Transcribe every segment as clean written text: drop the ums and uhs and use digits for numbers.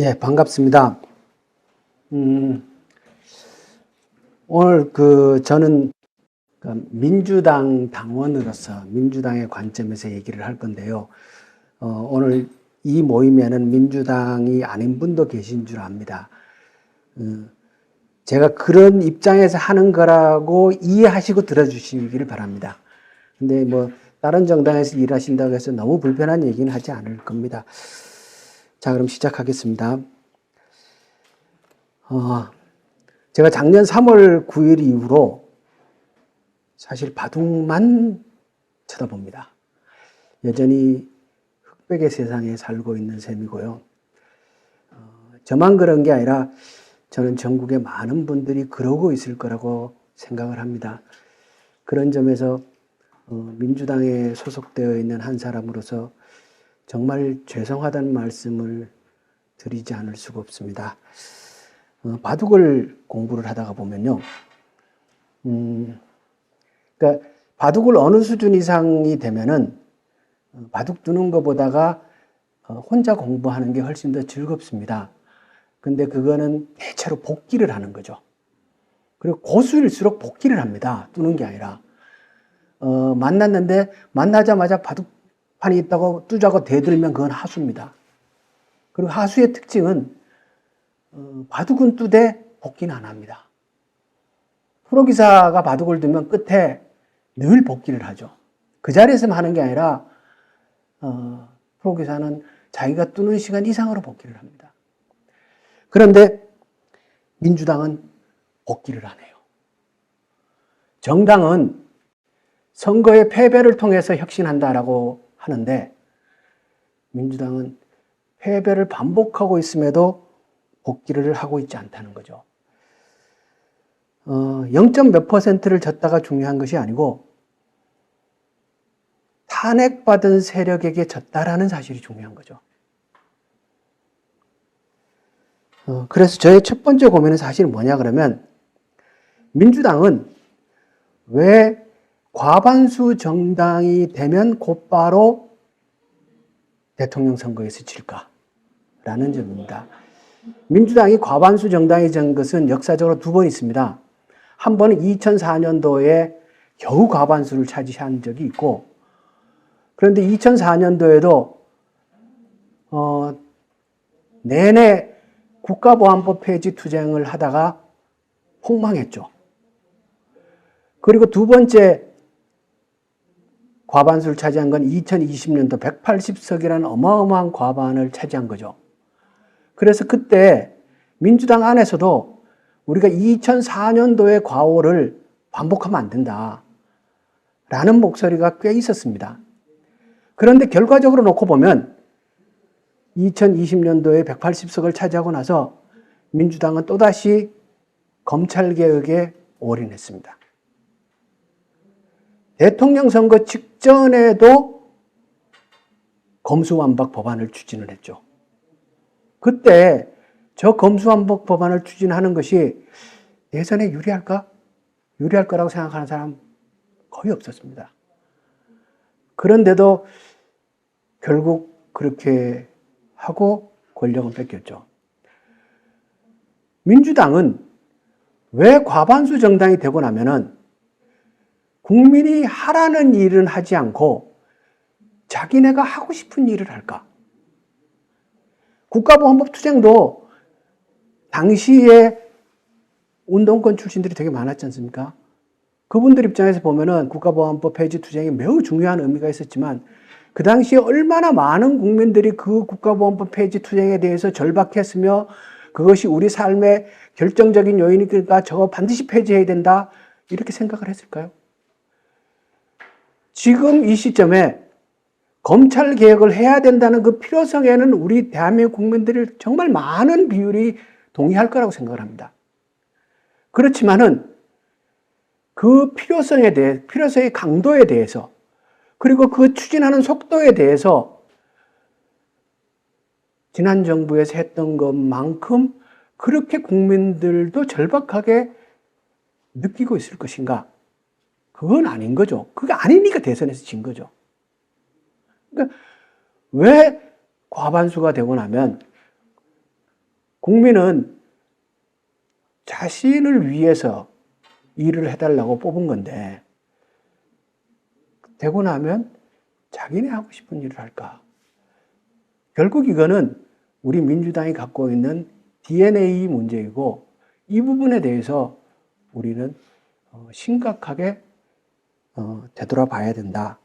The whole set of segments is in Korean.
예, 반갑습니다. 오늘 저는 민주당 당원으로서 민주당의 관점에서 얘기를 할 건데요. 오늘 이 모임에는 민주당이 아닌 분도 계신 줄 압니다. 제가 그런 입장에서 하는 거라고 이해하시고 들어주시기를 바랍니다. 근데 다른 정당에서 일하신다고 해서 너무 불편한 얘기는 하지 않을 겁니다. 자, 그럼 시작하겠습니다. 제가 작년 3월 9일 이후로 사실 바둑만 쳐다봅니다. 여전히 흑백의 세상에 살고 있는 셈이고요. 저만 그런 게 아니라 저는 전국의 많은 분들이 그러고 있을 거라고 생각을 합니다. 그런 점에서 민주당에 소속되어 있는 한 사람으로서 정말 죄송하다는 말씀을 드리지 않을 수가 없습니다. 바둑을 공부를 하다가 보면요. 그러니까 바둑을 어느 수준 이상이 되면은 바둑 두는 것보다가 혼자 공부하는 게 훨씬 더 즐겁습니다. 근데 그거는 대체로 복기를 하는 거죠. 그리고 고수일수록 복기를 합니다. 두는 게 아니라. 만났는데 만나자마자 바둑판이 있다고 두자고 대들면 그건 하수입니다. 그리고 하수의 특징은 바둑은 두되 복기는 안 합니다. 프로기사가 바둑을 두면 끝에 늘 복기를 하죠. 그 자리에서만 하는 게 아니라 프로기사는 자기가 두는 시간 이상으로 복기를 합니다. 그런데 민주당은 복기를 안 해요. 정당은 선거의 패배를 통해서 혁신한다라고 하는데 민주당은 패배를 반복하고 있음에도 복기를 하고 있지 않다는 거죠. 0. 몇 %를 졌다가 중요한 것이 아니고 탄핵받은 세력에게 졌다라는 사실이 중요한 거죠. 그래서 저의 첫 번째 고민은 사실 뭐냐 그러면 민주당은 왜 과반수 정당이 되면 곧바로 대통령 선거에서 질까라는 점입니다. 민주당이 과반수 정당이 된 것은 역사적으로 두 번 있습니다. 한 번은 2004년도에 겨우 과반수를 차지한 적이 있고, 그런데 2004년도에도 내내 국가보안법 폐지 투쟁을 하다가 폭망했죠. 그리고 두 번째 과반수를 차지한 건 2020년도 180석이라는 어마어마한 과반을 차지한 거죠. 그래서 그때 민주당 안에서도 우리가 2004년도의 과오를 반복하면 안 된다 라는 목소리가 꽤 있었습니다. 그런데 결과적으로 놓고 보면 2020년도에 180석을 차지하고 나서 민주당은 또다시 검찰개혁에 올인했습니다. 대통령 선거 직전에도 검수완박 법안을 추진을 했죠. 그때 저 검수완박 법안을 추진하는 것이 대선에 유리할까? 유리할 거라고 생각하는 사람 거의 없었습니다. 그런데도 결국 그렇게 하고 권력은 뺏겼죠. 민주당은 왜 과반수 정당이 되고 나면은 국민이 하라는 일은 하지 않고 자기네가 하고 싶은 일을 할까? 국가보안법 투쟁도 당시에 운동권 출신들이 되게 많았지 않습니까? 그분들 입장에서 보면은 국가보안법 폐지 투쟁이 매우 중요한 의미가 있었지만 그 당시에 얼마나 많은 국민들이 그 국가보안법 폐지 투쟁에 대해서 절박했으며 그것이 우리 삶의 결정적인 요인이니까 저거 반드시 폐지해야 된다 이렇게 생각을 했을까요? 지금 이 시점에 검찰 개혁을 해야 된다는 그 필요성에는 우리 대한민국 국민들이 정말 많은 비율이 동의할 거라고 생각을 합니다. 그렇지만은 그 필요성에 대해, 필요성의 강도에 대해서 그리고 그 추진하는 속도에 대해서 지난 정부에서 했던 것만큼 그렇게 국민들도 절박하게 느끼고 있을 것인가? 그건 아닌 거죠. 그게 아니니까 대선에서 진 거죠. 그러니까 왜 과반수가 되고 나면 국민은 자신을 위해서 일을 해달라고 뽑은 건데 되고 나면 자기네 하고 싶은 일을 할까? 결국 이거는 우리 민주당이 갖고 있는 DNA 문제이고 이 부분에 대해서 우리는 심각하게 되돌아봐야 된다.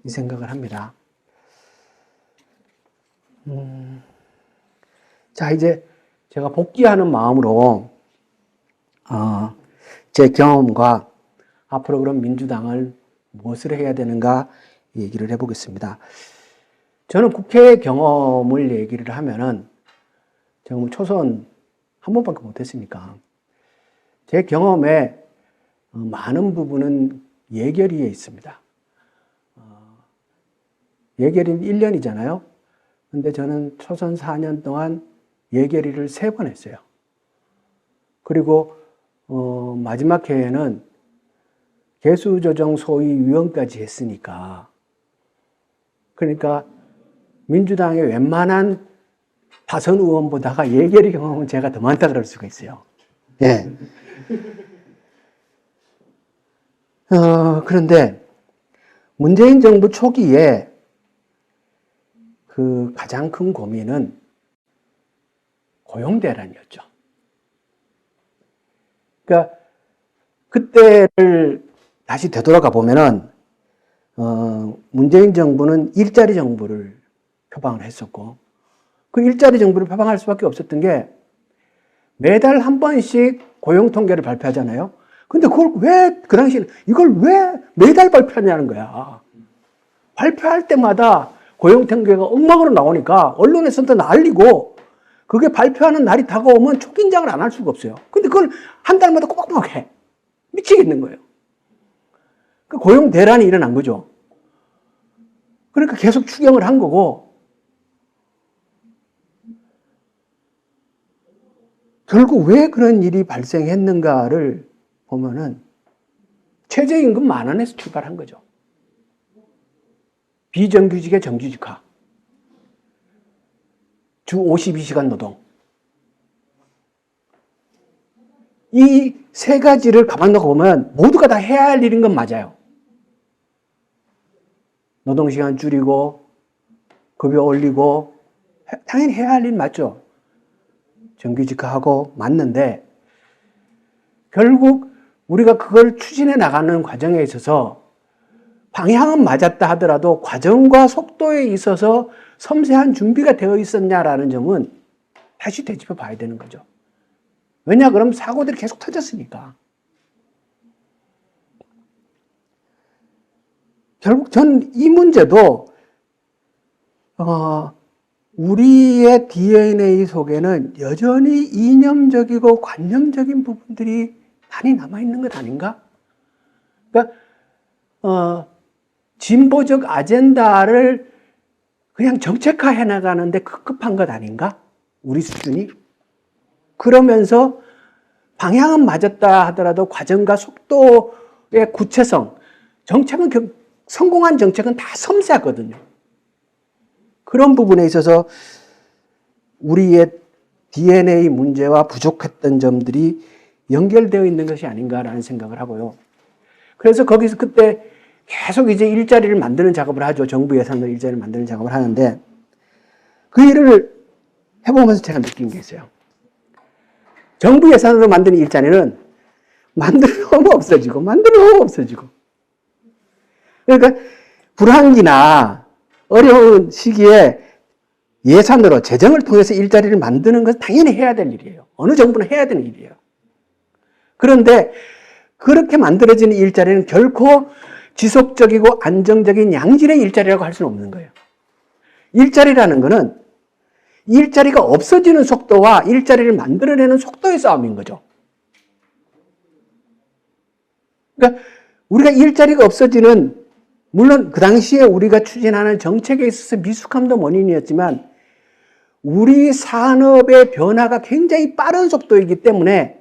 이 생각을 합니다. 자, 이제 제가 복귀하는 마음으로 제 경험과 앞으로 그럼 민주당을 무엇을 해야 되는가 얘기를 해보겠습니다. 저는 국회 경험을 얘기를 하면은 제가 초선 한 번밖에 못했으니까 제 경험에 많은 부분은 예결위에 있습니다. 예결위는 1년이잖아요. 근데 저는 초선 4년 동안 예결위를 3번 했어요. 그리고 마지막 해에는 개수조정 소위위원까지 했으니까 그러니까 민주당의 웬만한 다선 의원보다가 예결위 경험은 제가 더 많다 그럴 수가 있어요. 예. 그런데 문재인 정부 초기에 그 가장 큰 고민은 고용 대란이었죠. 그러니까 그때를 다시 되돌아가 보면은 문재인 정부는 일자리 정부를 표방을 했었고 그 일자리 정부를 표방할 수밖에 없었던 게 매달 한 번씩 고용 통계를 발표하잖아요. 근데 그걸 왜 그 당시에는 이걸 왜 매달 발표하냐는 거야. 발표할 때마다 고용 통계가 엉망으로 나오니까 언론에서도 난리고 그게 발표하는 날이 다가오면 초긴장을 안 할 수가 없어요. 근데 그걸 한 달마다 꼬박꼬박 해. 미치겠는 거예요. 그 고용 대란이 일어난 거죠. 그러니까 계속 추경을 한 거고 결국 왜 그런 일이 발생했는가를 보면은 최저임금 만원에서 출발한 거죠. 비정규직의 정규직화, 주 52시간 노동. 이 세 가지를 가만 놓고 보면 모두가 다 해야 할 일인 건 맞아요. 노동시간 줄이고 급여 올리고 당연히 해야 할 일 맞죠. 정규직화하고 맞는데 결국 우리가 그걸 추진해 나가는 과정에 있어서 방향은 맞았다 하더라도 과정과 속도에 있어서 섬세한 준비가 되어 있었냐라는 점은 다시 되짚어 봐야 되는 거죠. 왜냐 그럼 사고들이 계속 터졌으니까. 결국 전 이 문제도 우리의 DNA 속에는 여전히 이념적이고 관념적인 부분들이 많이 남아있는 것 아닌가? 그러니까 진보적 아젠다를 그냥 정책화해 나가는데 급급한 것 아닌가? 우리 수준이? 그러면서 방향은 맞았다 하더라도 과정과 속도의 구체성, 정책은 성공한 정책은 다 섬세하거든요. 그런 부분에 있어서 우리의 DNA 문제와 부족했던 점들이 연결되어 있는 것이 아닌가라는 생각을 하고요. 그래서 거기서 그때 계속 이제 일자리를 만드는 작업을 하죠. 정부 예산으로 일자리를 만드는 작업을 하는데 그 일을 해보면서 제가 느낀 게 있어요. 정부 예산으로 만드는 일자리는 만들어놓으면 없어지고 만들어놓으면 없어지고 그러니까 불황기나 어려운 시기에 예산으로 재정을 통해서 일자리를 만드는 것은 당연히 해야 될 일이에요. 어느 정부는 해야 되는 일이에요. 그런데 그렇게 만들어지는 일자리는 결코 지속적이고 안정적인 양질의 일자리라고 할 수는 없는 거예요. 일자리라는 것은 일자리가 없어지는 속도와 일자리를 만들어내는 속도의 싸움인 거죠. 그러니까 우리가 일자리가 없어지는 물론 그 당시에 우리가 추진하는 정책에 있어서 미숙함도 원인이었지만 우리 산업의 변화가 굉장히 빠른 속도이기 때문에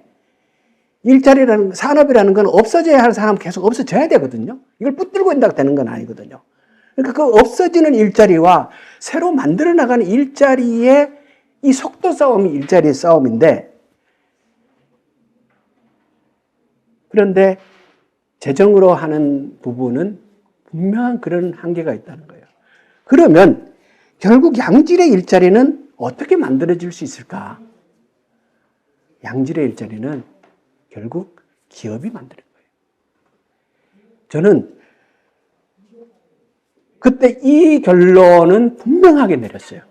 일자리라는 산업이라는 건 없어져야 할 사람은 계속 없어져야 되거든요. 이걸 붙들고 있다고 되는 건 아니거든요. 그러니까 그 없어지는 일자리와 새로 만들어 나가는 일자리의 이 속도 싸움이 일자리의 싸움인데, 그런데 재정으로 하는 부분은 분명한 그런 한계가 있다는 거예요. 그러면 결국 양질의 일자리는 어떻게 만들어질 수 있을까? 양질의 일자리는 결국 기업이 만드는 거예요. 저는 그때 이 결론은 분명하게 내렸어요.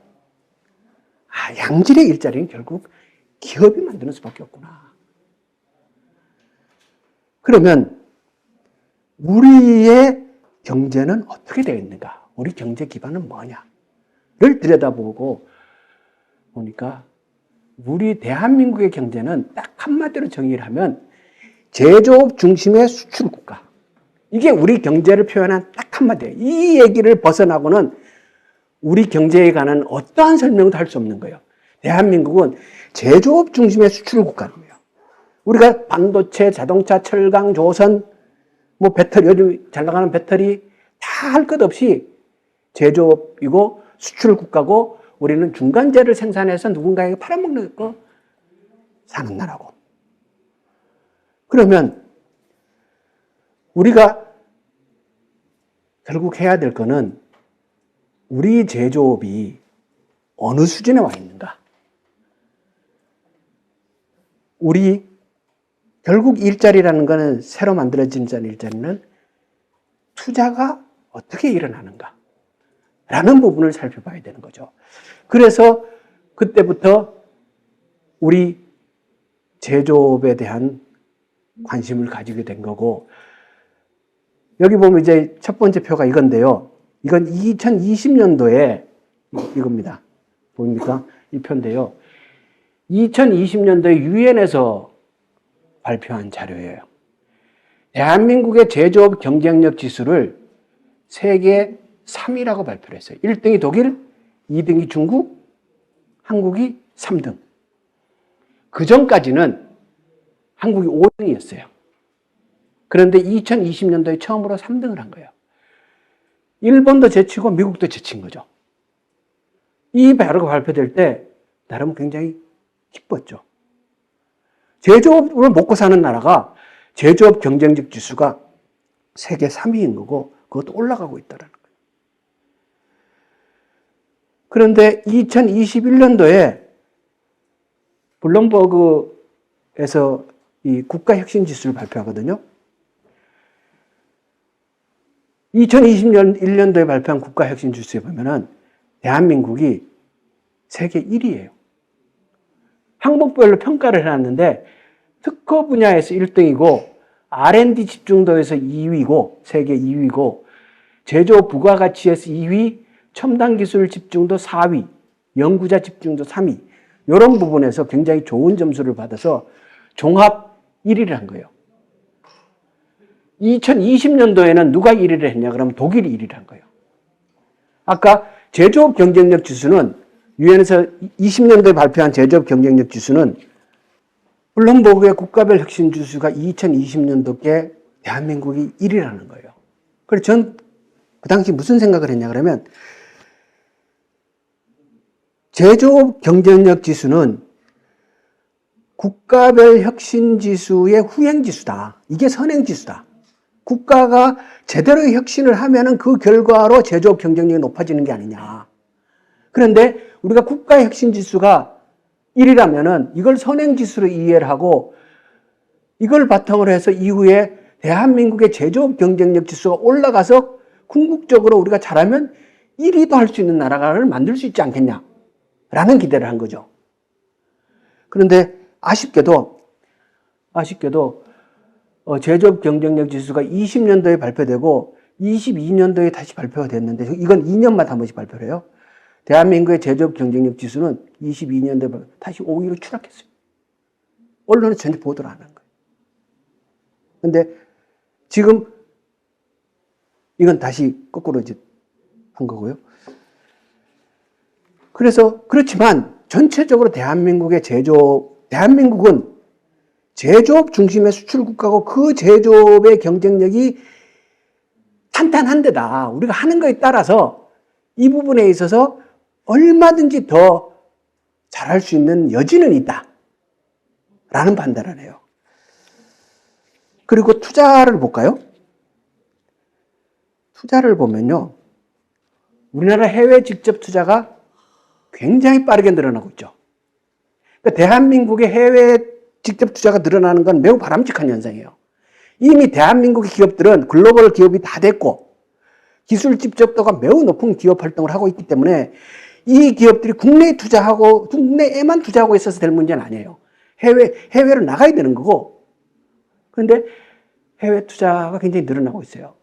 양질의 일자리는 결국 기업이 만드는 수밖에 없구나. 그러면 우리의 경제는 어떻게 되어 있는가? 우리 경제 기반은 뭐냐를 들여다보고 보니까 우리 대한민국의 경제는 딱 한마디로 정의를 하면 제조업 중심의 수출 국가. 이게 우리 경제를 표현한 딱 한마디예요. 이 얘기를 벗어나고는 우리 경제에 관한 어떠한 설명도 할 수 없는 거예요. 대한민국은 제조업 중심의 수출 국가인 거예요. 우리가 반도체, 자동차, 철강, 조선, 배터리, 요즘 잘 나가는 배터리 다 할 것 없이 제조업이고 수출 국가고 우리는 중간재를 생산해서 누군가에게 팔아먹는 거 사는 나라고. 그러면 우리가 결국 해야 될 거는 우리 제조업이 어느 수준에 와 있는가? 우리 결국 일자리라는 거는 새로 만들어진 일자리는 투자가 어떻게 일어나는가? 라는 부분을 살펴봐야 되는 거죠. 그래서 그때부터 우리 제조업에 대한 관심을 가지게 된 거고, 여기 보면 이제 첫 번째 표가 이건데요. 이건 2020년도에 이겁니다. 보입니까? 이 표인데요. 2020년도에 유엔에서 발표한 자료예요. 대한민국의 제조업 경쟁력 지수를 세계 3위라고 발표를 했어요. 1등이 독일, 2등이 중국, 한국이 3등. 그 전까지는 한국이 5등이었어요. 그런데 2020년도에 처음으로 3등을 한 거예요. 일본도 제치고 미국도 제친 거죠. 이 자료가 발표될 때 나름 굉장히 기뻤죠. 제조업을 먹고 사는 나라가 제조업 경쟁력 지수가 세계 3위인 거고 그것도 올라가고 있다는 거예요. 그런데 2021년도에 블룸버그에서 이 국가혁신지수를 발표하거든요. 2021년도에 발표한 국가혁신지수에 보면은 대한민국이 세계 1위예요. 항목별로 평가를 해놨는데 특허 분야에서 1등이고 R&D 집중도에서 2위고 세계 2위고 제조 부가가치에서 2위, 첨단 기술 집중도 4위, 연구자 집중도 3위 이런 부분에서 굉장히 좋은 점수를 받아서 종합 1위를 한 거예요. 2020년도에는 누가 1위를 했냐 그러면 독일이 1위를 한 거예요. 아까 제조업 경쟁력 지수는 유엔에서 20년도에 발표한 제조업 경쟁력 지수는 블룸버그의 국가별 혁신 지수가 2020년도께 대한민국이 1위라는 거예요. 그래서 전 그 당시 무슨 생각을 했냐 그러면 제조업 경쟁력 지수는 국가별 혁신 지수의 후행 지수다. 이게 선행 지수다. 국가가 제대로 혁신을 하면은 그 결과로 제조업 경쟁력이 높아지는 게 아니냐. 그런데 우리가 국가 혁신 지수가 1이라면은 이걸 선행 지수로 이해를 하고 이걸 바탕으로 해서 이후에 대한민국의 제조업 경쟁력 지수가 올라가서 궁극적으로 우리가 잘하면 1위도 할 수 있는 나라를 만들 수 있지 않겠냐라는 기대를 한 거죠. 그런데 아쉽게도 제조업 경쟁력 지수가 20년도에 발표되고 22년도에 다시 발표가 됐는데 이건 2년마다 한 번씩 발표를 해요. 대한민국의 제조업 경쟁력 지수는 22년도에 다시 5위로 추락했어요. 언론은 전혀 보도를 안 한 거예요. 그런데 지금 이건 다시 거꾸로 이제 한 거고요. 그래서 그렇지만 전체적으로 대한민국은 제조업 중심의 수출 국가고 그 제조업의 경쟁력이 탄탄한 데다. 우리가 하는 거에 따라서 이 부분에 있어서 얼마든지 더 잘할 수 있는 여지는 있다 라는 판단을 해요. 그리고 투자를 볼까요? 투자를 보면요, 우리나라 해외 직접 투자가 굉장히 빠르게 늘어나고 있죠. 그러니까 대한민국의 해외 직접 투자가 늘어나는 건 매우 바람직한 현상이에요. 이미 대한민국의 기업들은 글로벌 기업이 다 됐고 기술 집적도가 매우 높은 기업 활동을 하고 있기 때문에 이 기업들이 국내에 투자하고 국내에만 투자하고 있어서 될 문제는 아니에요. 해외로 나가야 되는 거고. 그런데 해외 투자가 굉장히 늘어나고 있어요.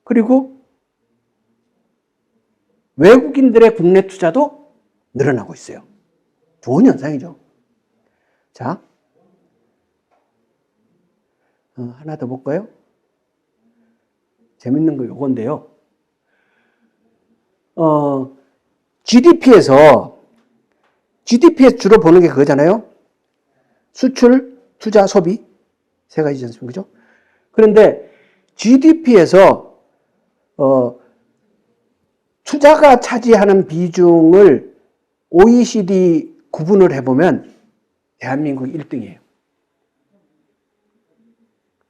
그리고 외국인들의 국내 투자도 늘어나고 있어요. 좋은 현상이죠. 자, 하나 더 볼까요? 재밌는 거 요건데요. GDP에서 주로 보는 게 그거잖아요. 수출, 투자, 소비. 세 가지지 않습니까? 그죠? 그런데 GDP에서 투자가 차지하는 비중을 OECD 구분을 해보면 대한민국 1등이에요.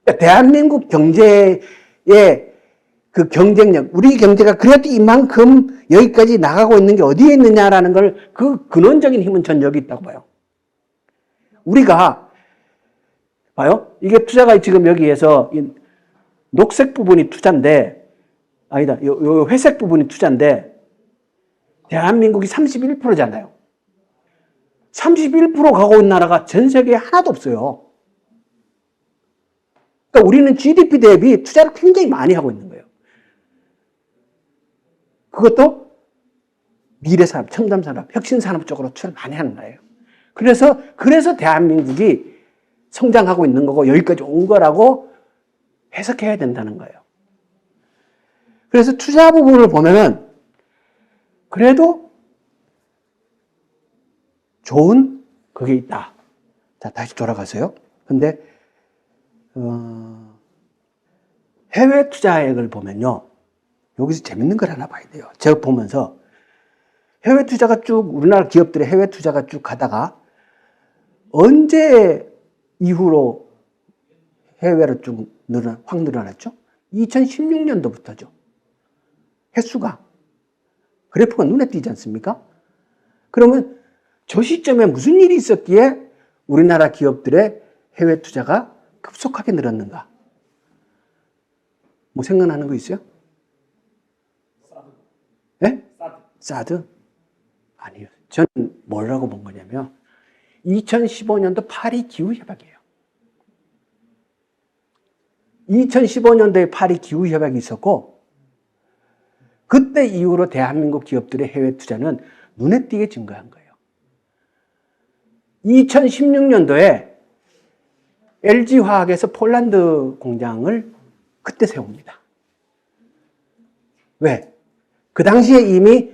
그러니까 대한민국 경제의 그 경쟁력, 우리 경제가 그래도 이만큼 여기까지 나가고 있는 게 어디에 있느냐라는 걸 그 근원적인 힘은 전 여기 있다고 봐요. 우리가 봐요. 이게 투자가 지금 여기에서 이 녹색 부분이 투자인데, 아니다, 요 회색 부분이 투자인데, 대한민국이 31%잖아요. 31% 가고 있는 나라가 전 세계에 하나도 없어요. 그러니까 우리는 GDP 대비 투자를 굉장히 많이 하고 있는 거예요. 그것도 미래산업, 첨단산업, 혁신산업 쪽으로 투자를 많이 하는 나라예요. 그래서 대한민국이 성장하고 있는 거고 여기까지 온 거라고 해석해야 된다는 거예요. 그래서 투자 부분을 보면은 그래도 좋은 그게 있다. 자, 다시 돌아가세요. 근데 해외 투자액을 보면요, 여기서 재밌는 걸 하나 봐야 돼요. 제가 보면서 해외 투자가 쭉, 우리나라 기업들의 해외 투자가 쭉 가다가 언제 이후로 해외로 쭉 확 늘어났죠? 2016년도부터죠. 횟수가. 그래프가 눈에 띄지 않습니까? 그러면 저 시점에 무슨 일이 있었기에 우리나라 기업들의 해외 투자가 급속하게 늘었는가? 뭐 생각나는 거 있어요? 네? 사드? 아니요. 저는 뭐라고 본 거냐면 2015년도 파리 기후협약이에요. 2015년도에 파리 기후협약이 있었고 그때 이후로 대한민국 기업들의 해외 투자는 눈에 띄게 증가한 거예요. 2016년도에 LG화학에서 폴란드 공장을 그때 세웁니다. 왜? 그 당시에 이미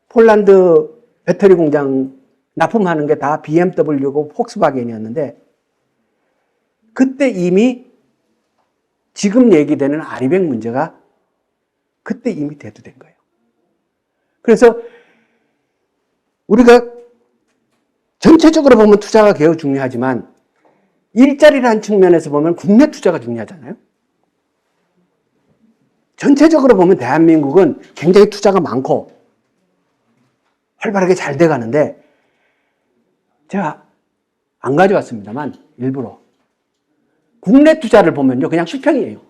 폴란드 배터리 공장 납품하는 게 다 BMW고 폭스바겐이었는데 그때 이미 지금 얘기되는 아리백 문제가 그때 이미 대두된 거예요. 그래서 우리가 전체적으로 보면 투자가 매우 중요하지만 일자리라는 측면에서 보면 국내 투자가 중요하잖아요. 전체적으로 보면 대한민국은 굉장히 투자가 많고 활발하게 잘 돼가는데 제가 안 가져왔습니다만 일부러 국내 투자를 보면요 그냥 수평이에요.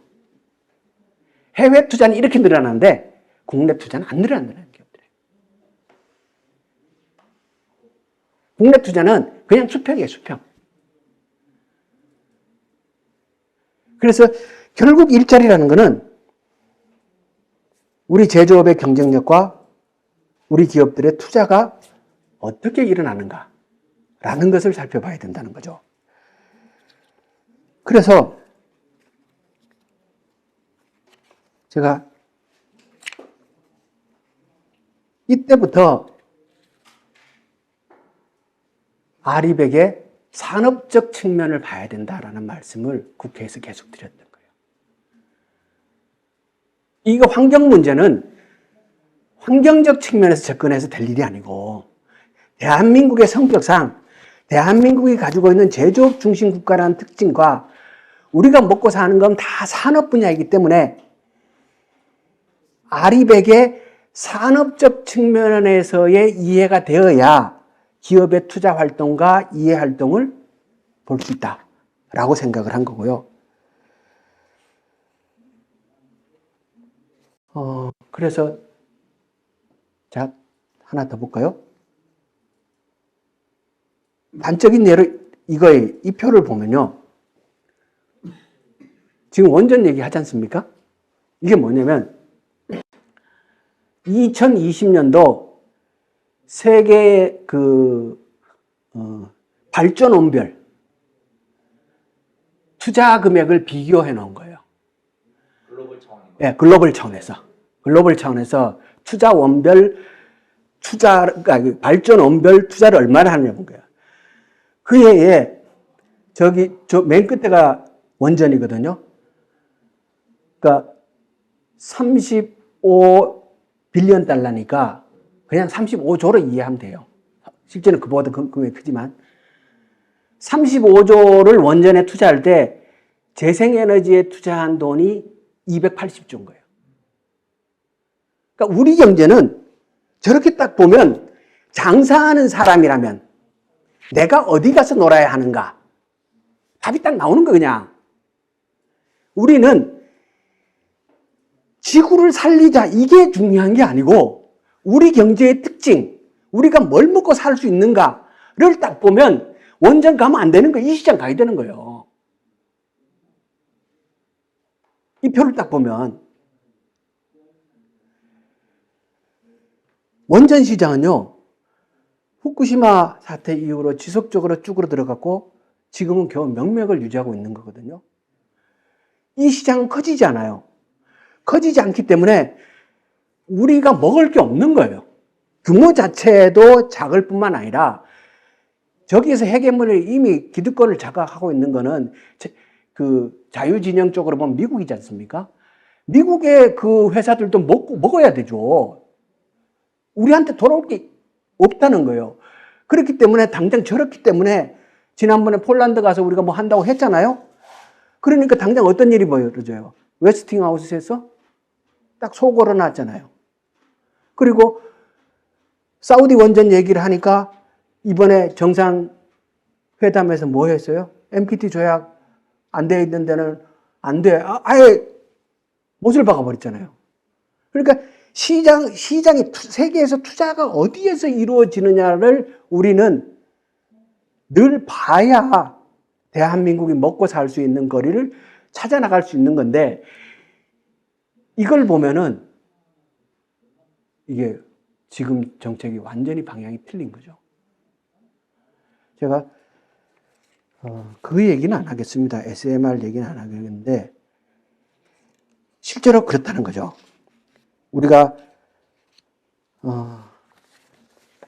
해외 투자는 이렇게 늘어나는데 국내 투자는 안 늘어난다는 기업들이에요. 국내 투자는 그냥 수평이에요, 수평. 그래서 결국 일자리라는 거는 우리 제조업의 경쟁력과 우리 기업들의 투자가 어떻게 일어나는가라는 것을 살펴봐야 된다는 거죠. 그래서 제가 이때부터 아리백의 산업적 측면을 봐야 된다라는 말씀을 국회에서 계속 드렸던 거예요. 이거 환경 문제는 환경적 측면에서 접근해서 될 일이 아니고 대한민국의 성격상 대한민국이 가지고 있는 제조업 중심 국가라는 특징과 우리가 먹고 사는 건 다 산업 분야이기 때문에 아리백의 산업적 측면에서의 이해가 되어야 기업의 투자 활동과 이해 활동을 볼 수 있다라고 생각을 한 거고요. 그래서 자, 하나 더 볼까요? 단적인 예로 이거의 이 표를 보면요. 지금 원전 얘기 하지 않습니까? 이게 뭐냐면 2020년도 세계 발전원별 투자 금액을 비교해 놓은 거예요. 글로벌 차원인 거예요? 네, 글로벌 차원에서 그러니까 발전원별 투자를 얼마나 하느냐 본 거예요. 그 해에 저 맨 끝에가 원전이거든요. 그러니까 35빌리언 달러니까 그냥 35조로 이해하면 돼요. 실제는 그보다 금액이 크지만 35조를 원전에 투자할 때 재생에너지에 투자한 돈이 280조인 거예요. 그러니까 우리 경제는 저렇게 딱 보면 장사하는 사람이라면 내가 어디 가서 놀아야 하는가? 답이 딱 나오는 거 그냥. 우리는 지구를 살리자 이게 중요한 게 아니고 우리 경제의 특징, 우리가 뭘 먹고 살 수 있는가를 딱 보면 원전 가면 안 되는 거예요. 이 시장 가야 되는 거예요. 이 표를 딱 보면 원전 시장은요. 후쿠시마 사태 이후로 지속적으로 쭈그러 들어갔고 지금은 겨우 명맥을 유지하고 있는 거거든요. 이 시장은 커지지 않아요. 커지지 않기 때문에 우리가 먹을 게 없는 거예요. 규모 자체도 작을 뿐만 아니라 저기에서 헤게모니를 이미 기득권을 장악하고 있는 거는 그 자유진영 쪽으로 보면 미국이지 않습니까? 미국의 그 회사들도 먹어야 되죠. 우리한테 돌아올 게 없다는 거예요. 그렇기 때문에 당장 저렇기 때문에 지난번에 폴란드 가서 우리가 뭐 한다고 했잖아요. 그러니까 당장 어떤 일이 벌어져요? 웨스팅하우스에서 딱 소 걸어놨잖아요. 그리고 사우디 원전 얘기를 하니까 이번에 정상회담에서 뭐 했어요? NPT 조약 안 돼 있는 데는 안 돼. 아예 못을 박아버렸잖아요. 그러니까 시장이 세계에서 투자가 어디에서 이루어지느냐를 우리는 늘 봐야 대한민국이 먹고 살 수 있는 거리를 찾아 나갈 수 있는 건데 이걸 보면은 이게 지금 정책이 완전히 방향이 틀린 거죠. 제가 그 얘기는 안 하겠습니다. SMR 얘기는 안 하겠는데 실제로 그렇다는 거죠. 우리가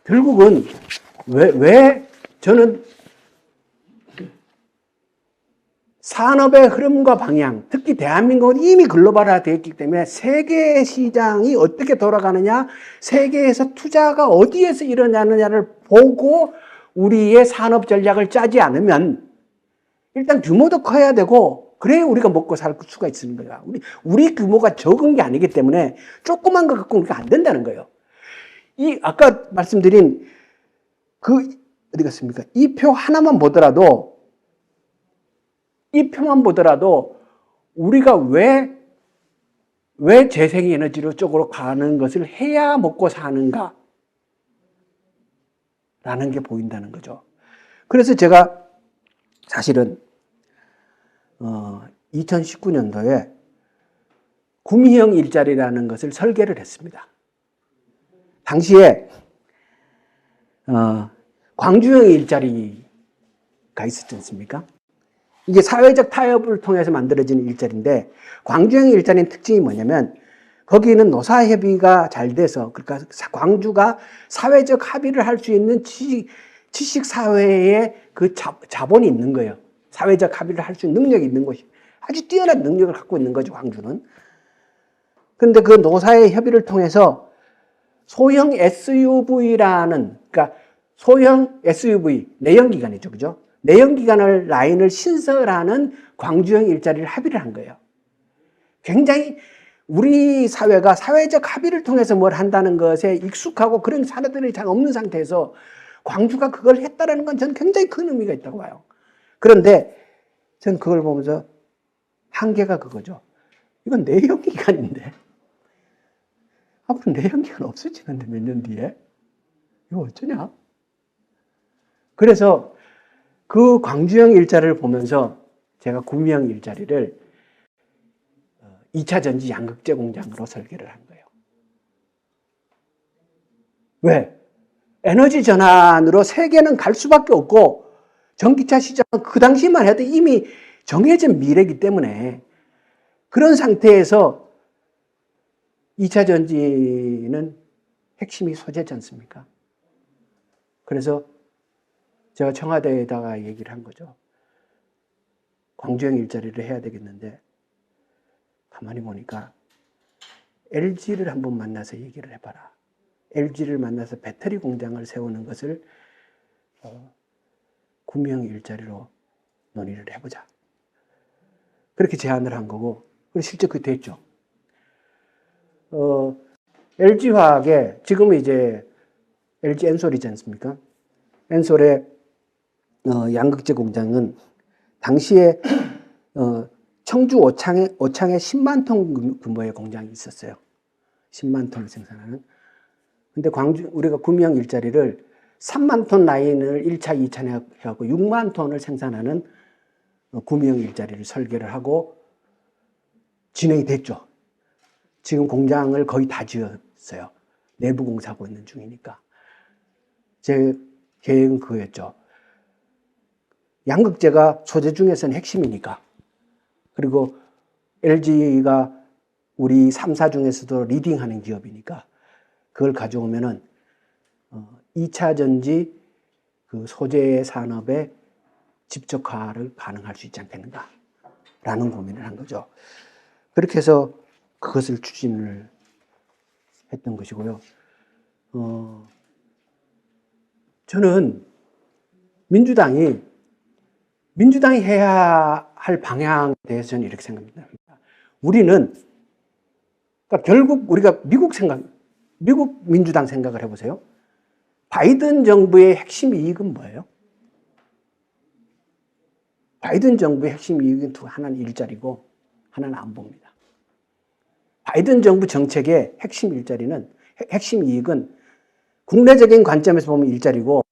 결국은 왜 저는 산업의 흐름과 방향, 특히 대한민국은 이미 글로벌화 되어 있기 때문에 세계 시장이 어떻게 돌아가느냐, 세계에서 투자가 어디에서 일어나느냐를 보고 우리의 산업 전략을 짜지 않으면 일단 규모도 커야 되고 그래야 우리가 먹고 살 수가 있는 거야. 우리 규모가 적은 게 아니기 때문에 조그만 거 갖고 우리가 안 된다는 거예요. 아까 말씀드린 어디 갔습니까? 이 표 하나만 보더라도 이 표만 보더라도 우리가 왜 재생에너지로 쪽으로 가는 것을 해야 먹고 사는가 라는 게 보인다는 거죠. 그래서 제가 사실은 2019년도에 구미형 일자리라는 것을 설계를 했습니다. 당시에 광주형 일자리가 있었지 않습니까? 이게 사회적 타협을 통해서 만들어진 일자리인데 광주형 일자리의 특징이 뭐냐면 거기는 노사협의가 잘 돼서 그러니까 광주가 사회적 합의를 할 수 있는 지식사회의 그 자본이 있는 거예요. 사회적 합의를 할 수 있는 능력이 있는 곳이 아주 뛰어난 능력을 갖고 있는 거죠. 광주는. 그런데 그 노사의 협의를 통해서 소형 SUV라는 그러니까 소형 SUV, 내연기관이죠. 그죠? 내연기관을 라인을 신설하는 광주형 일자리를 합의를 한 거예요. 굉장히 우리 사회가 사회적 합의를 통해서 뭘 한다는 것에 익숙하고 그런 사례들이 잘 없는 상태에서 광주가 그걸 했다는 건 저는 굉장히 큰 의미가 있다고 봐요. 그런데 저는 그걸 보면서 한계가 그거죠. 이건 내연기관인데. 앞으로 내연기관 없어지는데 몇 년 뒤에. 이거 어쩌냐? 그래서 그 광주형 일자리를 보면서 제가 구미형 일자리를 2차 전지 양극재 공장으로 설계를 한 거예요. 왜? 에너지 전환으로 세계는 갈 수밖에 없고 전기차 시장은 그 당시만 해도 이미 정해진 미래이기 때문에 그런 상태에서 2차 전지는 핵심이 소재지 않습니까? 그래서 제가 청와대에다가 얘기를 한 거죠. 광주형 일자리를 해야 되겠는데 가만히 보니까 LG를 한번 만나서 얘기를 해봐라. LG를 만나서 배터리 공장을 세우는 것을 구미형 일자리로 논의를 해보자. 그렇게 제안을 한 거고, 그리고 실제 그게 됐죠. LG화학에 지금은 이제 LG 엔솔이지 않습니까? 엔솔의 양극재 공장은 당시에 청주 오창에 10만 톤 규모의 공장이 있었어요. 10만 톤을 생산하는. 근데 우리가 구미형 일자리를 3만 톤 라인을 1차, 2차 해갖고 6만 톤을 생산하는 구미형 일자리를 설계를 하고 진행이 됐죠. 지금 공장을 거의 다 지었어요. 내부 공사하고 있는 중이니까. 제 계획은 그거였죠. 양극재가 소재 중에서는 핵심이니까. 그리고 LG가 우리 3사 중에서도 리딩하는 기업이니까 그걸 가져오면은 2차 전지 그 소재 산업의 집적화를 가능할 수 있지 않겠는가라는 고민을 한 거죠. 그렇게 해서 그것을 추진을 했던 것이고요. 저는 민주당이 해야 할 방향에 대해서 저는 이렇게 생각합니다. 우리는, 그러니까 결국 우리가 미국 민주당 생각을 해보세요. 바이든 정부의 핵심 이익은 뭐예요? 바이든 정부의 핵심 이익은 하나는 일자리고 하나는 안보입니다. 바이든 정부 정책의 핵심 이익은 국내적인 관점에서 보면 일자리고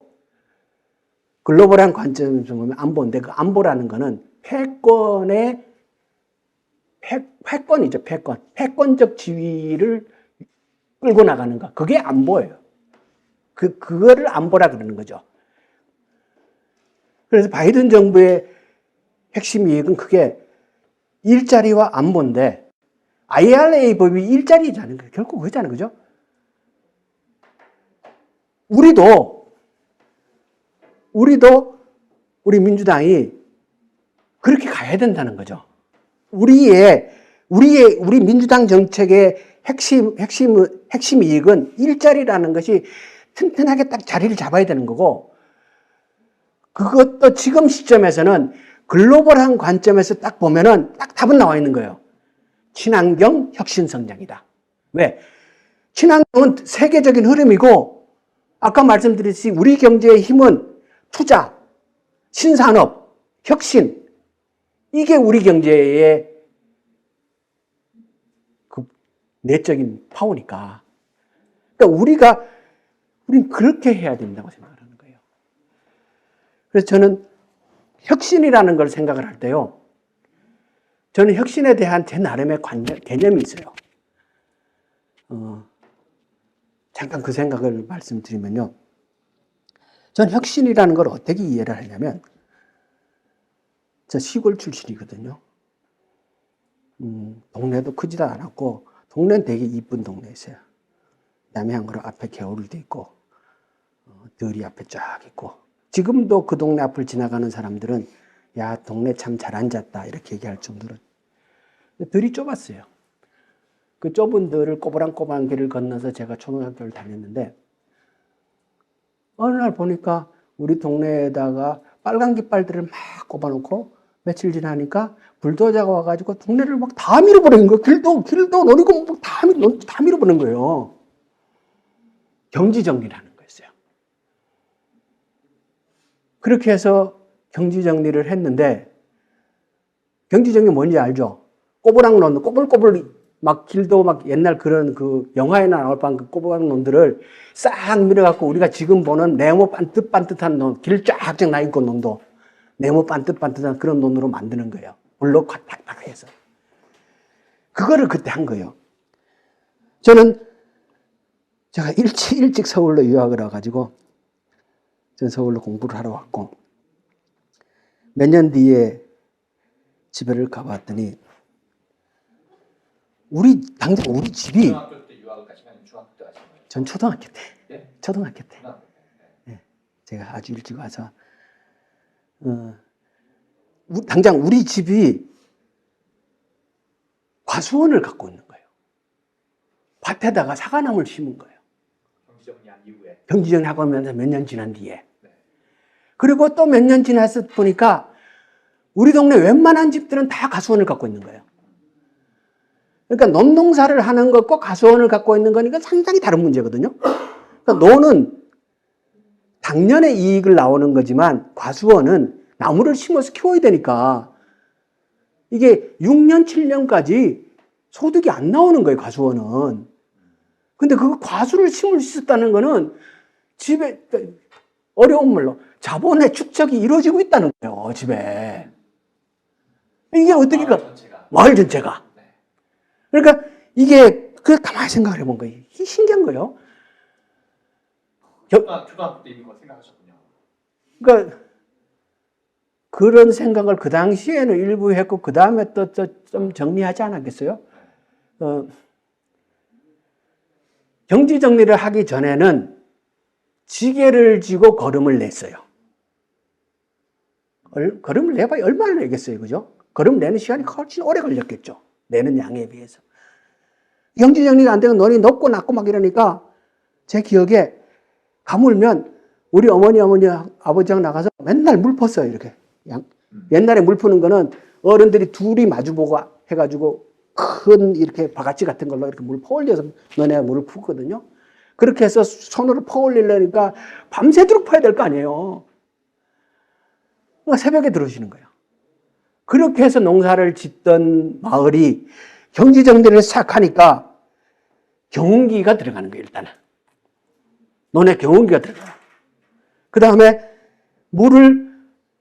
글로벌한 관점에서 보면 안보인데 그 안보라는 거는 패권이죠, 패권. 패권적 지위를 끌고 나가는 거. 그게 안보예요. 그거를 안보라 그러는 거죠. 그래서 바이든 정부의 핵심 이익은 그게 일자리와 안보인데 IRA 법이 일자리잖아요. 결국 그거잖아요. 그죠? 우리 민주당이 그렇게 가야 된다는 거죠. 우리 민주당 정책의 핵심 이익은 일자리라는 것이 튼튼하게 딱 자리를 잡아야 되는 거고, 그것도 지금 시점에서는 글로벌한 관점에서 딱 보면은 딱 답은 나와 있는 거예요. 친환경 혁신 성장이다. 왜? 친환경은 세계적인 흐름이고, 아까 말씀드렸듯이 우리 경제의 힘은 투자, 신산업, 혁신, 이게 우리 경제의 그 내적인 파워니까. 그러니까 우린 그렇게 해야 된다고 생각하는 거예요. 그래서 저는 혁신이라는 걸 생각을 할 때요, 저는 혁신에 대한 제 나름의 개념이 있어요. 잠깐 그 생각을 말씀드리면요. 전 혁신이라는 걸 어떻게 이해를 하냐면, 저 시골 출신이거든요. 동네도 크지도 않았고, 동네는 되게 이쁜 동네였어요. 남해안으로 앞에 개울이 돼 있고, 들이 앞에 쫙 있고, 지금도 그 동네 앞을 지나가는 사람들은 야, 동네 참 잘 앉았다 이렇게 얘기할 정도로 들이 좁았어요. 그 좁은 들을 꼬부랑꼬부랑 길을 건너서 제가 초등학교를 다녔는데, 어느 날 보니까 우리 동네에다가 빨간 깃발들을 막 꼽아놓고 며칠 지나니까 불도저가 와가지고 동네를 막 다 밀어버리는 거예요. 길도 노리고 다 밀어버리는 거예요. 경지정리라는 거였어요. 그렇게 해서 경지정리를 했는데, 경지정리 뭔지 알죠? 꼬부랑놈, 꼬불꼬불 막 길도 막 옛날 그런 그 영화에나 나올 법한 그 꼬부랑놈들을 싹 밀어갖고 우리가 지금 보는 네모 반듯반듯한 놈, 길 쫙쫙 나 있고 놈도 네모 반듯반듯한 그런 놈으로 만드는 거예요. 블록 탁탁 해서. 그거를 그때 한 거예요. 제가 일찍 서울로 유학을 와가지고, 전 서울로 공부를 하러 왔고, 몇 년 뒤에 집에를 가봤더니, 당장 우리 집이, 중학교 때 유학을 가시면 중학교 때 가신 거예요? 전 초등학교 때, 네? 초등학교 때. 중학교 때. 네. 제가 아주 일찍 와서, 당장 우리 집이 과수원을 갖고 있는 거예요. 밭에다가 사과나무를 심은 거예요. 경지정리한 이후에. 경지정리하고 하면서 몇 년 지난 뒤에. 네. 그리고 또 몇 년 지나서 보니까 우리 동네 웬만한 집들은 다 가수원을 갖고 있는 거예요. 그러니까 논농사를 하는 것과 가수원을 갖고 있는 거니까 상당히 다른 문제거든요. 그러니까 논은 당년의 이익을 나오는 거지만 과수원은 나무를 심어서 키워야 되니까 이게 6년, 7년까지 소득이 안 나오는 거예요, 과수원은. 근데 그 과수를 심을 수 있었다는 거는 집에, 어려운 말로 자본의 축적이 이루어지고 있다는 거예요, 집에. 이게 어떻게, 마을 전체가. 네. 그러니까 이게, 가만히 생각을 해본 거예요. 이게 신기한 거예요. 초등학교 때 이미 그거 생각하셨군요. 그러니까 그런 생각을 그 당시에는 일부 했고, 그 다음에 또 좀 정리하지 않았겠어요? 경지 정리를 하기 전에는 지게를 쥐고 걸음을 냈어요. 걸음을 내봐야 얼마나 내겠어요, 그죠? 걸음 내는 시간이 훨씬 오래 걸렸겠죠. 내는 양에 비해서. 경지 정리가 안 되고 논이 높고 낮고 막 이러니까 제 기억에 가물면 우리 어머니, 아버지랑 나가서 맨날 물 펐어요, 이렇게. 옛날에 물 푸는 거는 어른들이 둘이 마주보고 해가지고 큰 이렇게 바가지 같은 걸로 이렇게 물 퍼올려서 너네 물을 푸거든요. 그렇게 해서 손으로 퍼올리려니까 밤새도록 퍼야 될 거 아니에요. 그러니까 새벽에 들어오시는 거예요. 그렇게 해서 농사를 짓던 마을이 경지 정리를 시작하니까 경운기가 들어가는 거예요, 일단은. 논에 경운기가 들어가요. 그 다음에 물을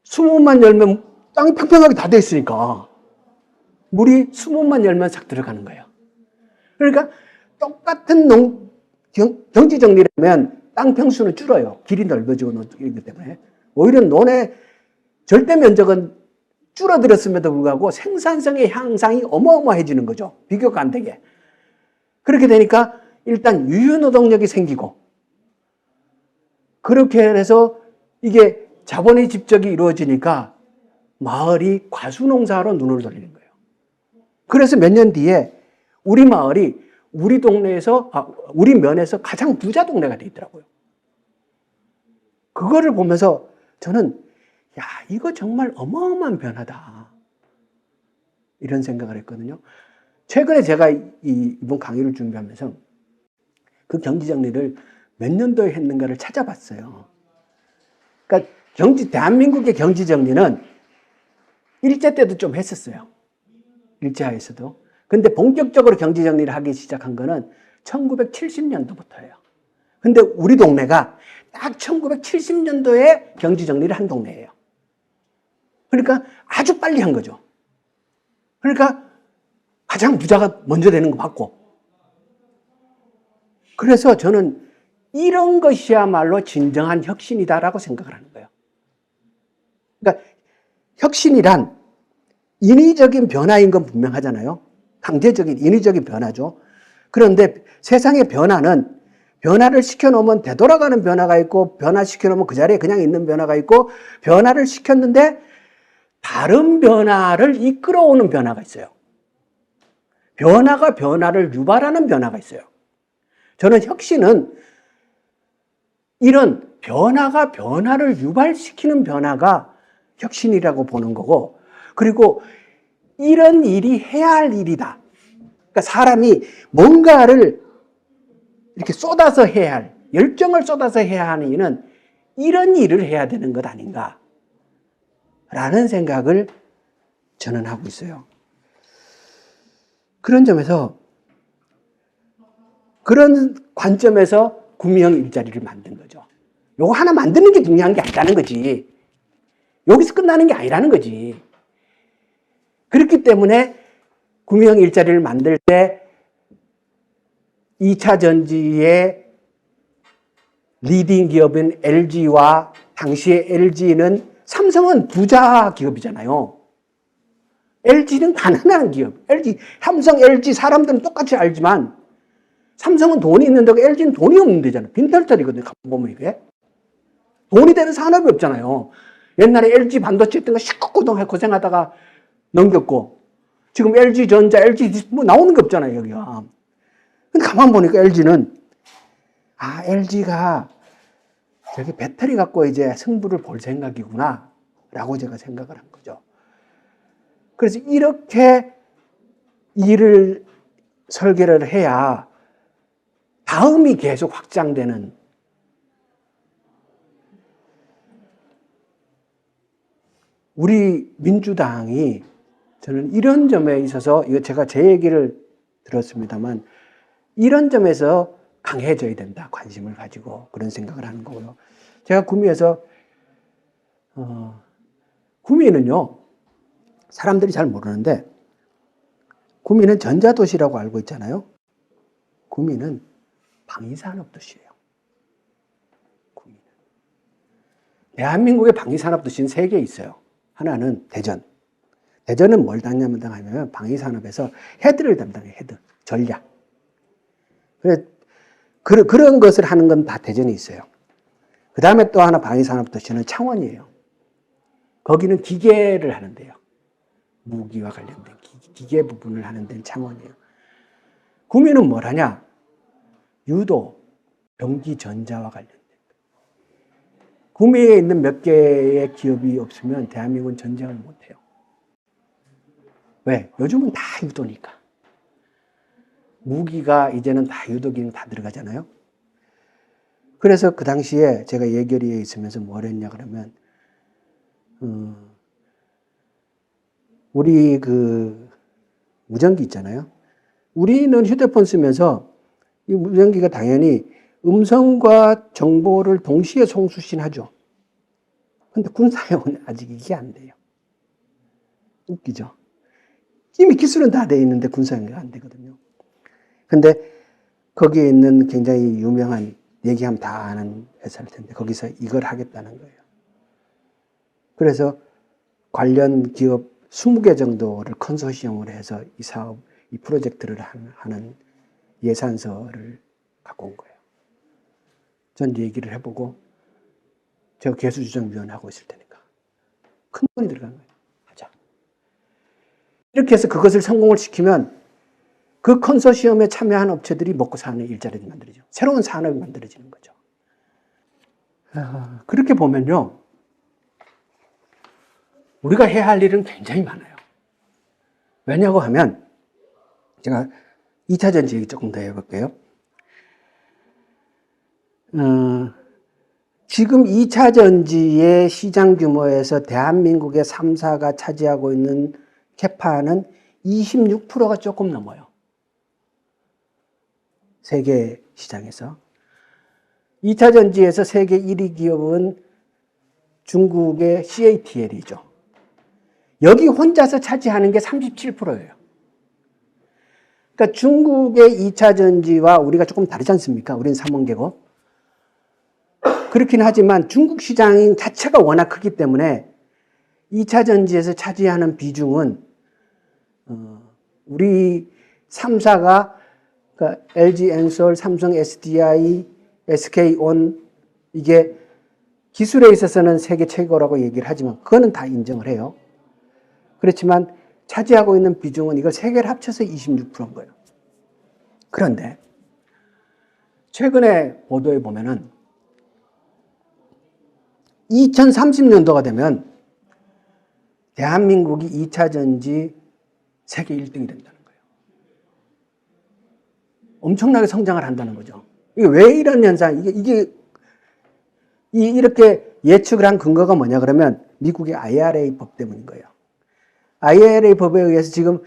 수문만 열면 땅이 평평하게 다 돼 있으니까 물이 수문만 열면 싹 들어가는 거예요. 그러니까 똑같은 경지 정리라면 땅 평수는 줄어요. 길이 넓어지고 이기 때문에. 오히려 논의 절대 면적은 줄어들었음에도 불구하고 생산성의 향상이 어마어마해지는 거죠. 비교가 안 되게. 그렇게 되니까 일단 유유노동력이 생기고, 그렇게 해서 이게 자본의 집적이 이루어지니까 마을이 과수농사로 눈을 돌리는 거예요. 그래서 몇 년 뒤에 우리 마을이 우리 동네에서, 우리 면에서 가장 부자 동네가 돼 있더라고요. 그거를 보면서 저는, 야, 이거 정말 어마어마한 변화다. 이런 생각을 했거든요. 최근에 제가 이번 강의를 준비하면서 그 경지정리를 몇 년도에 했는가를 찾아봤어요. 그러니까 대한민국의 경지정리는 일제 때도 좀 했었어요. 일제하에서도. 근데 본격적으로 경지정리를 하기 시작한 거는 1970년도부터예요. 근데 우리 동네가 딱 1970년도에 경지정리를 한 동네예요. 그러니까 아주 빨리 한 거죠. 그러니까 가장 부자가 먼저 되는 거 맞고. 그래서 저는 이런 것이야말로 진정한 혁신이다라고 생각을 하는 거예요. 그러니까 혁신이란 인위적인 변화인 건 분명하잖아요. 강제적인 인위적인 변화죠. 그런데 세상의 변화는 변화를 시켜놓으면 되돌아가는 변화가 있고, 변화시켜놓으면 그 자리에 그냥 있는 변화가 있고, 변화를 시켰는데 다른 변화를 이끌어오는 변화가 있어요. 변화가 변화를 유발하는 변화가 있어요. 저는 혁신은 이런 변화를 유발시키는 변화가 혁신이라고 보는 거고, 그리고 이런 일이 해야 할 일이다. 그러니까 사람이 뭔가를 이렇게 쏟아서 해야 할, 열정을 쏟아서 해야 하는 일은 이런 일을 해야 되는 것 아닌가 라는 생각을 저는 하고 있어요. 그런 점에서, 그런 관점에서 구미형 일자리를 만든 거죠. 요거 하나 만드는 게 중요한 게 아니라는 거지. 여기서 끝나는 게 아니라는 거지. 그렇기 때문에 구미형 일자리를 만들 때 2차 전지의 리딩 기업인 LG와 당시에 LG는 삼성은 부자 기업이잖아요. LG는 가난한 기업. 삼성, LG 사람들은 똑같이 알지만 삼성은 돈이 있는데 LG는 돈이 없는 데잖아요. 빈털터리거든요. 보면 이게. 돈이 되는 산업이 없잖아요. 옛날에 LG 반도체 했던 거 19년 고생하다가 넘겼고, 지금 LG전자, LG 뭐 나오는 게 없잖아요, 여기가. 근데 가만 보니까 LG는, LG가 저기 배터리 갖고 이제 승부를 볼 생각이구나, 라고 제가 생각을 한 거죠. 그래서 이렇게 일을 설계를 해야 다음이 계속 확장되는, 우리 민주당이 저는 이런 점에 있어서, 이거 제가 제 얘기를 들었습니다만, 이런 점에서 강해져야 된다. 관심을 가지고 그런 생각을 하는 거고요. 제가 구미에서, 구미는요, 사람들이 잘 모르는데, 구미는 전자도시라고 알고 있잖아요. 구미는 방위산업 도시예요. 구미는. 대한민국의 방위산업 도시는 3개 있어요. 하나는 대전. 대전은 뭘 담당하냐면 방위산업에서 헤드를 담당해요. 헤드. 전략. 그런 것을 하는 건 다 대전에 있어요. 그 다음에 또 하나 방위산업 도시는 창원이에요. 거기는 기계를 하는데요. 무기와 관련된 기계 부분을 하는 데는 창원이에요. 구미는 뭘 하냐? 유도, 병기, 전자와 관련된. 구미에 있는 몇 개의 기업이 없으면 대한민국은 전쟁을 못해요. 왜? 요즘은 다 유도니까. 무기가 이제는 다 유도기능 다 들어가잖아요. 그래서 그 당시에 제가 예결위에 있으면서 뭘 했냐 그러면, 우리 그 무전기 있잖아요. 우리는 휴대폰 쓰면서 이 무전기가 당연히 음성과 정보를 동시에 송수신하죠. 근데 군사용은 아직 이게 안 돼요. 웃기죠? 이미 기술은 다 돼 있는데 군사용이 안 되거든요. 근데 거기에 있는 굉장히 유명한, 얘기하면 다 아는 회사일 텐데 거기서 이걸 하겠다는 거예요. 그래서 관련 기업 20개 정도를 컨소시엄으로 해서 이 사업, 이 프로젝트를 하는 예산서를 갖고 온 거예요. 전 얘기를 해보고 제가 개수조정위원회 하고 있을 테니까 큰 돈이 들어간 거예요. 하자. 이렇게 해서 그것을 성공을 시키면 그 컨소시엄에 참여한 업체들이 먹고 사는 일자리를 만들어지죠. 새로운 산업이 만들어지는 거죠. 그렇게 보면요, 우리가 해야 할 일은 굉장히 많아요. 왜냐고 하면 제가 2차 전지 얘기 조금 더 해볼게요. 지금 2차 전지의 시장 규모에서 대한민국의 3사가 차지하고 있는 캐파는 26%가 조금 넘어요. 세계 시장에서. 2차 전지에서 세계 1위 기업은 중국의 CATL이죠. 여기 혼자서 차지하는 게 37%예요. 그러니까 중국의 2차 전지와 우리가 조금 다르지 않습니까? 우리는 3원계고. 그렇긴 하지만 중국 시장 자체가 워낙 크기 때문에 2차 전지에서 차지하는 비중은 우리 3사가 그러니까 LG 엔솔, 삼성 SDI, SK온 이게 기술에 있어서는 세계 최고라고 얘기를 하지만 그거는 다 인정을 해요. 그렇지만 차지하고 있는 비중은 이걸 세 개를 합쳐서 26%인 거예요. 그런데 최근에 보도에 보면은 2030년도가 되면 대한민국이 2차 전지 세계 1등이 된다는 거예요. 엄청나게 성장을 한다는 거죠. 이게 왜 이런 현상, 이렇게 예측을 한 근거가 뭐냐 그러면 미국의 IRA 법 때문인 거예요. IRA 법에 의해서 지금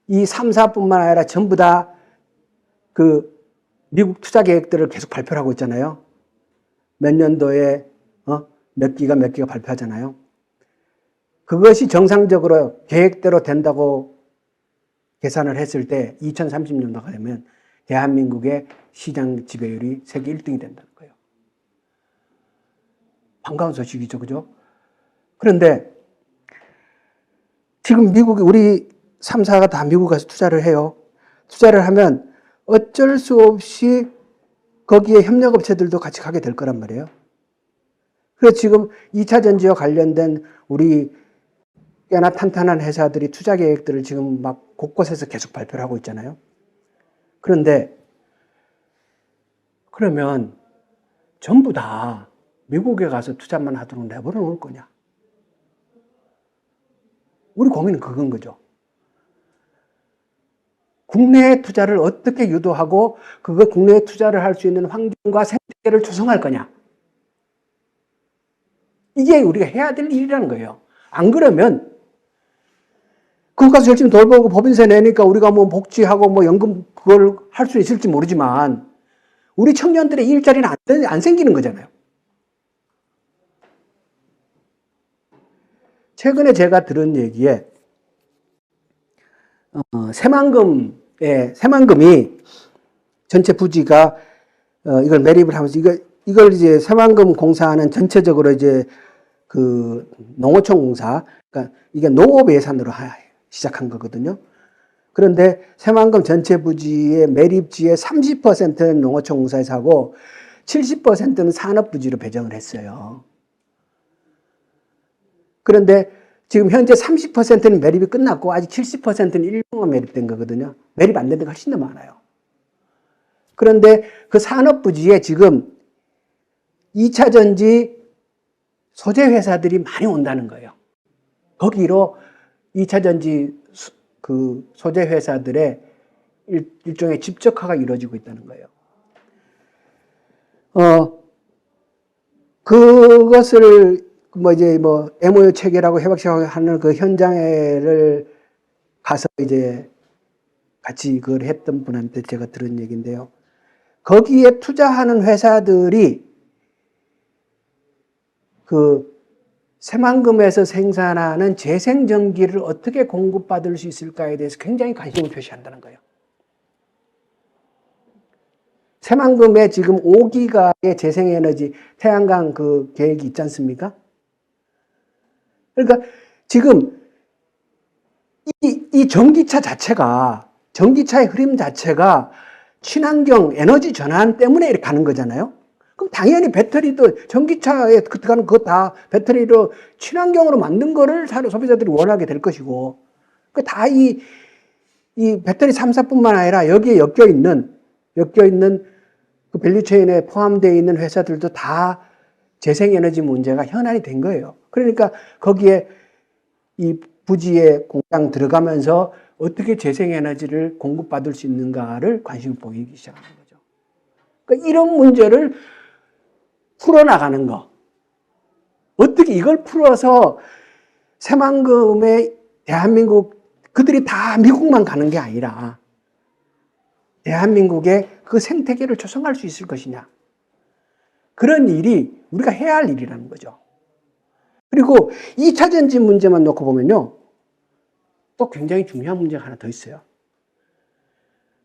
이 3사뿐만 아니라 전부 다 그 미국 투자 계획들을 계속 발표를 하고 있잖아요. 몇 년도에 몇 기가 발표하잖아요. 그것이 정상적으로 계획대로 된다고 계산을 했을 때 2030년도가 되면 대한민국의 시장 지배율이 세계 1등이 된다는 거예요. 반가운 소식이죠, 그죠? 그런데 지금 미국이 우리 3사가 다 미국 가서 투자를 해요. 투자를 하면 어쩔 수 없이 거기에 협력업체들도 같이 가게 될 거란 말이에요. 그래서 지금 2차 전지와 관련된 우리 꽤나 탄탄한 회사들이 투자 계획들을 지금 막 곳곳에서 계속 발표를 하고 있잖아요. 그런데 그러면 전부 다 미국에 가서 투자만 하도록 내버려 놓을 거냐? 우리 고민은 그건 거죠. 국내에 투자를 어떻게 유도하고 그거 국내에 투자를 할 수 있는 환경과 생태계를 조성할 거냐? 이게 우리가 해야 될 일이라는 거예요. 안 그러면 그것까지 열심히 돌보고 법인세 내니까 우리가 뭐 복지하고 뭐 연금 그걸 할 수 있을지 모르지만 우리 청년들의 일자리는 안 생기는 거잖아요. 최근에 제가 들은 얘기에 새만금이 전체 부지가 이걸 매립을 하면서 이걸 이제 새만금 공사는 전체적으로 이제 그 농어촌 공사, 그러니까 이게 농업 예산으로 시작한 거거든요. 그런데 새만금 전체 부지의 매립지의 30%는 농어촌 공사에서 하고 70%는 산업부지로 배정을 했어요. 그런데 지금 현재 30%는 매립이 끝났고 아직 70%는 일부만 매립된 거거든요. 매립 안 된 데가 훨씬 더 많아요. 그런데 그 산업부지에 지금 2차 전지 소재 회사들이 많이 온다는 거예요. 거기로 2차 전지 그 소재 회사들의 일종의 집적화가 이루어지고 있다는 거예요. 그것을 MOU 체결하고 협약하는 그 현장을 가서 이제 같이 그걸 했던 분한테 제가 들은 얘기인데요. 거기에 투자하는 회사들이 그 새만금에서 생산하는 재생전기를 어떻게 공급받을 수 있을까에 대해서 굉장히 관심을 표시한다는 거예요. 새만금에 지금 5기가의 재생에너지 태양광 그 계획이 있지 않습니까? 그러니까 지금 이 전기차의 흐름 자체가 친환경 에너지 전환 때문에 이렇게 가는 거잖아요. 그럼 당연히 배터리도 전기차에 들어가는 그거 다 배터리로 친환경으로 만든 거를 소비자들이 원하게 될 것이고, 다 이 배터리 3사뿐만 아니라 여기에 엮여 있는 그 밸류체인에 포함되어 있는 회사들도 다 재생에너지 문제가 현안이 된 거예요. 그러니까 거기에 이 부지에 공장 들어가면서 어떻게 재생에너지를 공급받을 수 있는가를 관심을 보이기 시작하는 거죠. 그러니까 이런 문제를 풀어나가는 거. 어떻게 이걸 풀어서 새만금의 대한민국, 그들이 다 미국만 가는 게 아니라 대한민국의 그 생태계를 조성할 수 있을 것이냐. 그런 일이 우리가 해야 할 일이라는 거죠. 그리고 2차 전지 문제만 놓고 보면요. 또 굉장히 중요한 문제가 하나 더 있어요.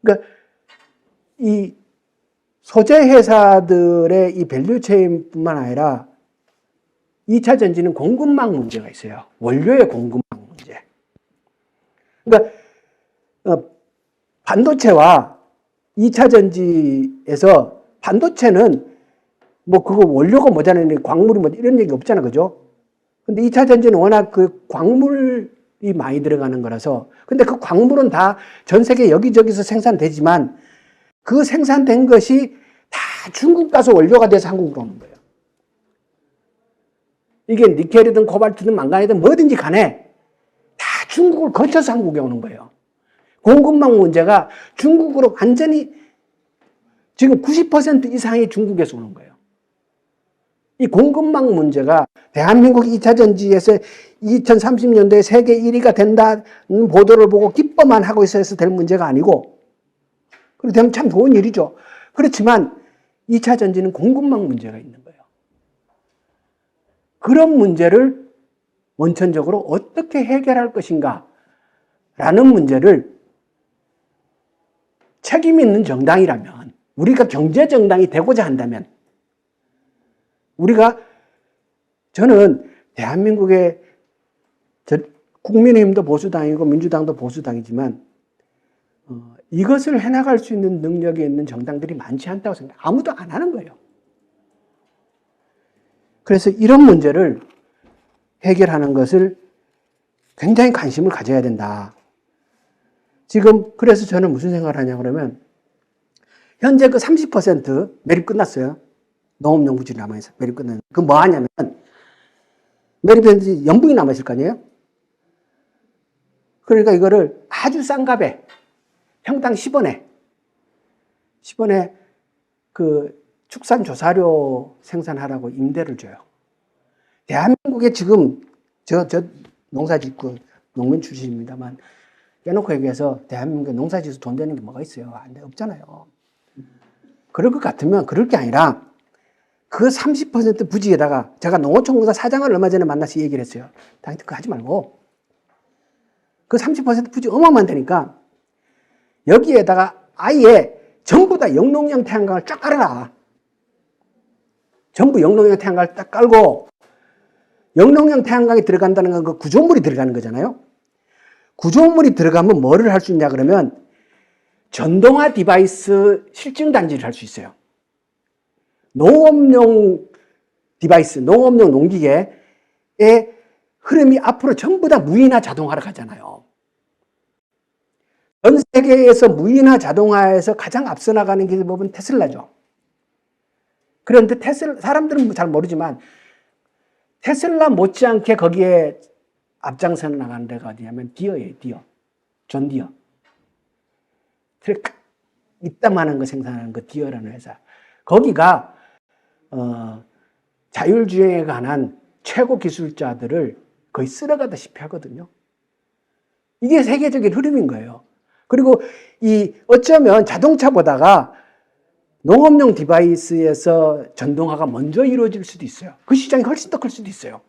그러니까 이 소재 회사들의 이 밸류체인뿐만 아니라 2차 전지는 공급망 문제가 있어요. 원료의 공급망 문제. 그러니까 반도체와 2차 전지에서 반도체는 뭐 그거 원료가 뭐잖아요. 광물이 뭐 이런 얘기 없잖아. 그죠? 근데 2차 전지는 워낙 그 광물이 많이 들어가는 거라서, 근데 그 광물은 다 전 세계 여기저기서 생산되지만 그 생산된 것이 다 중국 가서 원료가 돼서 한국으로 오는 거예요. 이게 니켈이든 코발트든 망간이든 뭐든지 간에 다 중국을 거쳐서 한국에 오는 거예요. 공급망 문제가 중국으로 완전히 지금 90% 이상이 중국에서 오는 거예요. 이 공급망 문제가 대한민국이 2차 전지에서 2030년도에 세계 1위가 된다는 보도를 보고 기뻐만 하고 있어서 될 문제가 아니고, 그렇게 되면 참 좋은 일이죠. 그렇지만 2차 전지는 공급망 문제가 있는 거예요. 그런 문제를 원천적으로 어떻게 해결할 것인가 라는 문제를 책임 있는 정당이라면, 우리가 경제정당이 되고자 한다면, 저는 대한민국의 국민의힘도 보수당이고 민주당도 보수당이지만 이것을 해나갈 수 있는 능력이 있는 정당들이 많지 않다고 생각해요. 아무도 안 하는 거예요. 그래서 이런 문제를 해결하는 것을 굉장히 관심을 가져야 된다. 지금 그래서 저는 무슨 생각을 하냐 그러면 현재 그 30% 매립 끝났어요. 농업용 부지로 남아있어. 매립 끝났는데 그건 뭐 하냐면 매립했는지 연봉이 남아있을 거 아니에요? 그러니까 이거를 아주 싼 값에 평당 10원에 그 축산조사료 생산하라고 임대를 줘요. 대한민국에 지금 저 농사짓고 농민 출신입니다만 빼놓고 얘기해서 대한민국에 농사짓어서 돈 되는 게 뭐가 있어요? 없잖아요. 그럴 것 같으면 그럴 게 아니라 그 30% 부지에다가 제가 농어촌공사 사장을 얼마 전에 만나서 얘기를 했어요. 당신 그거 하지 말고 그 30% 부지 어마어마한다니까 여기에다가 아예 전부 다 영농형 태양광을 쫙 깔아라. 전부 영농형 태양광을 딱 깔고 영농형 태양광이 들어간다는 건 그 구조물이 들어가는 거잖아요. 구조물이 들어가면 뭐를 할 수 있냐 그러면 전동화 디바이스 실증 단지를 할 수 있어요. 농업용 디바이스, 농업용 농기계의 흐름이 앞으로 전부 다 무인화 자동화로 가잖아요. 전 세계에서 무인화 자동화에서 가장 앞서 나가는 기업은 테슬라죠. 그런데 사람들은 잘 모르지만 테슬라 못지않게 거기에 앞장서 나가는 데가 어디냐면 디어예요, 디어. 존 디어. 이따만한 거 생산하는 거 디어라는 회사. 거기가 자율주행에 관한 최고 기술자들을 거의 쓸어가다시피 하거든요. 이게 세계적인 흐름인 거예요. 그리고 어쩌면 자동차보다가 농업용 디바이스에서 전동화가 먼저 이루어질 수도 있어요. 그 시장이 훨씬 더 클 수도 있어요.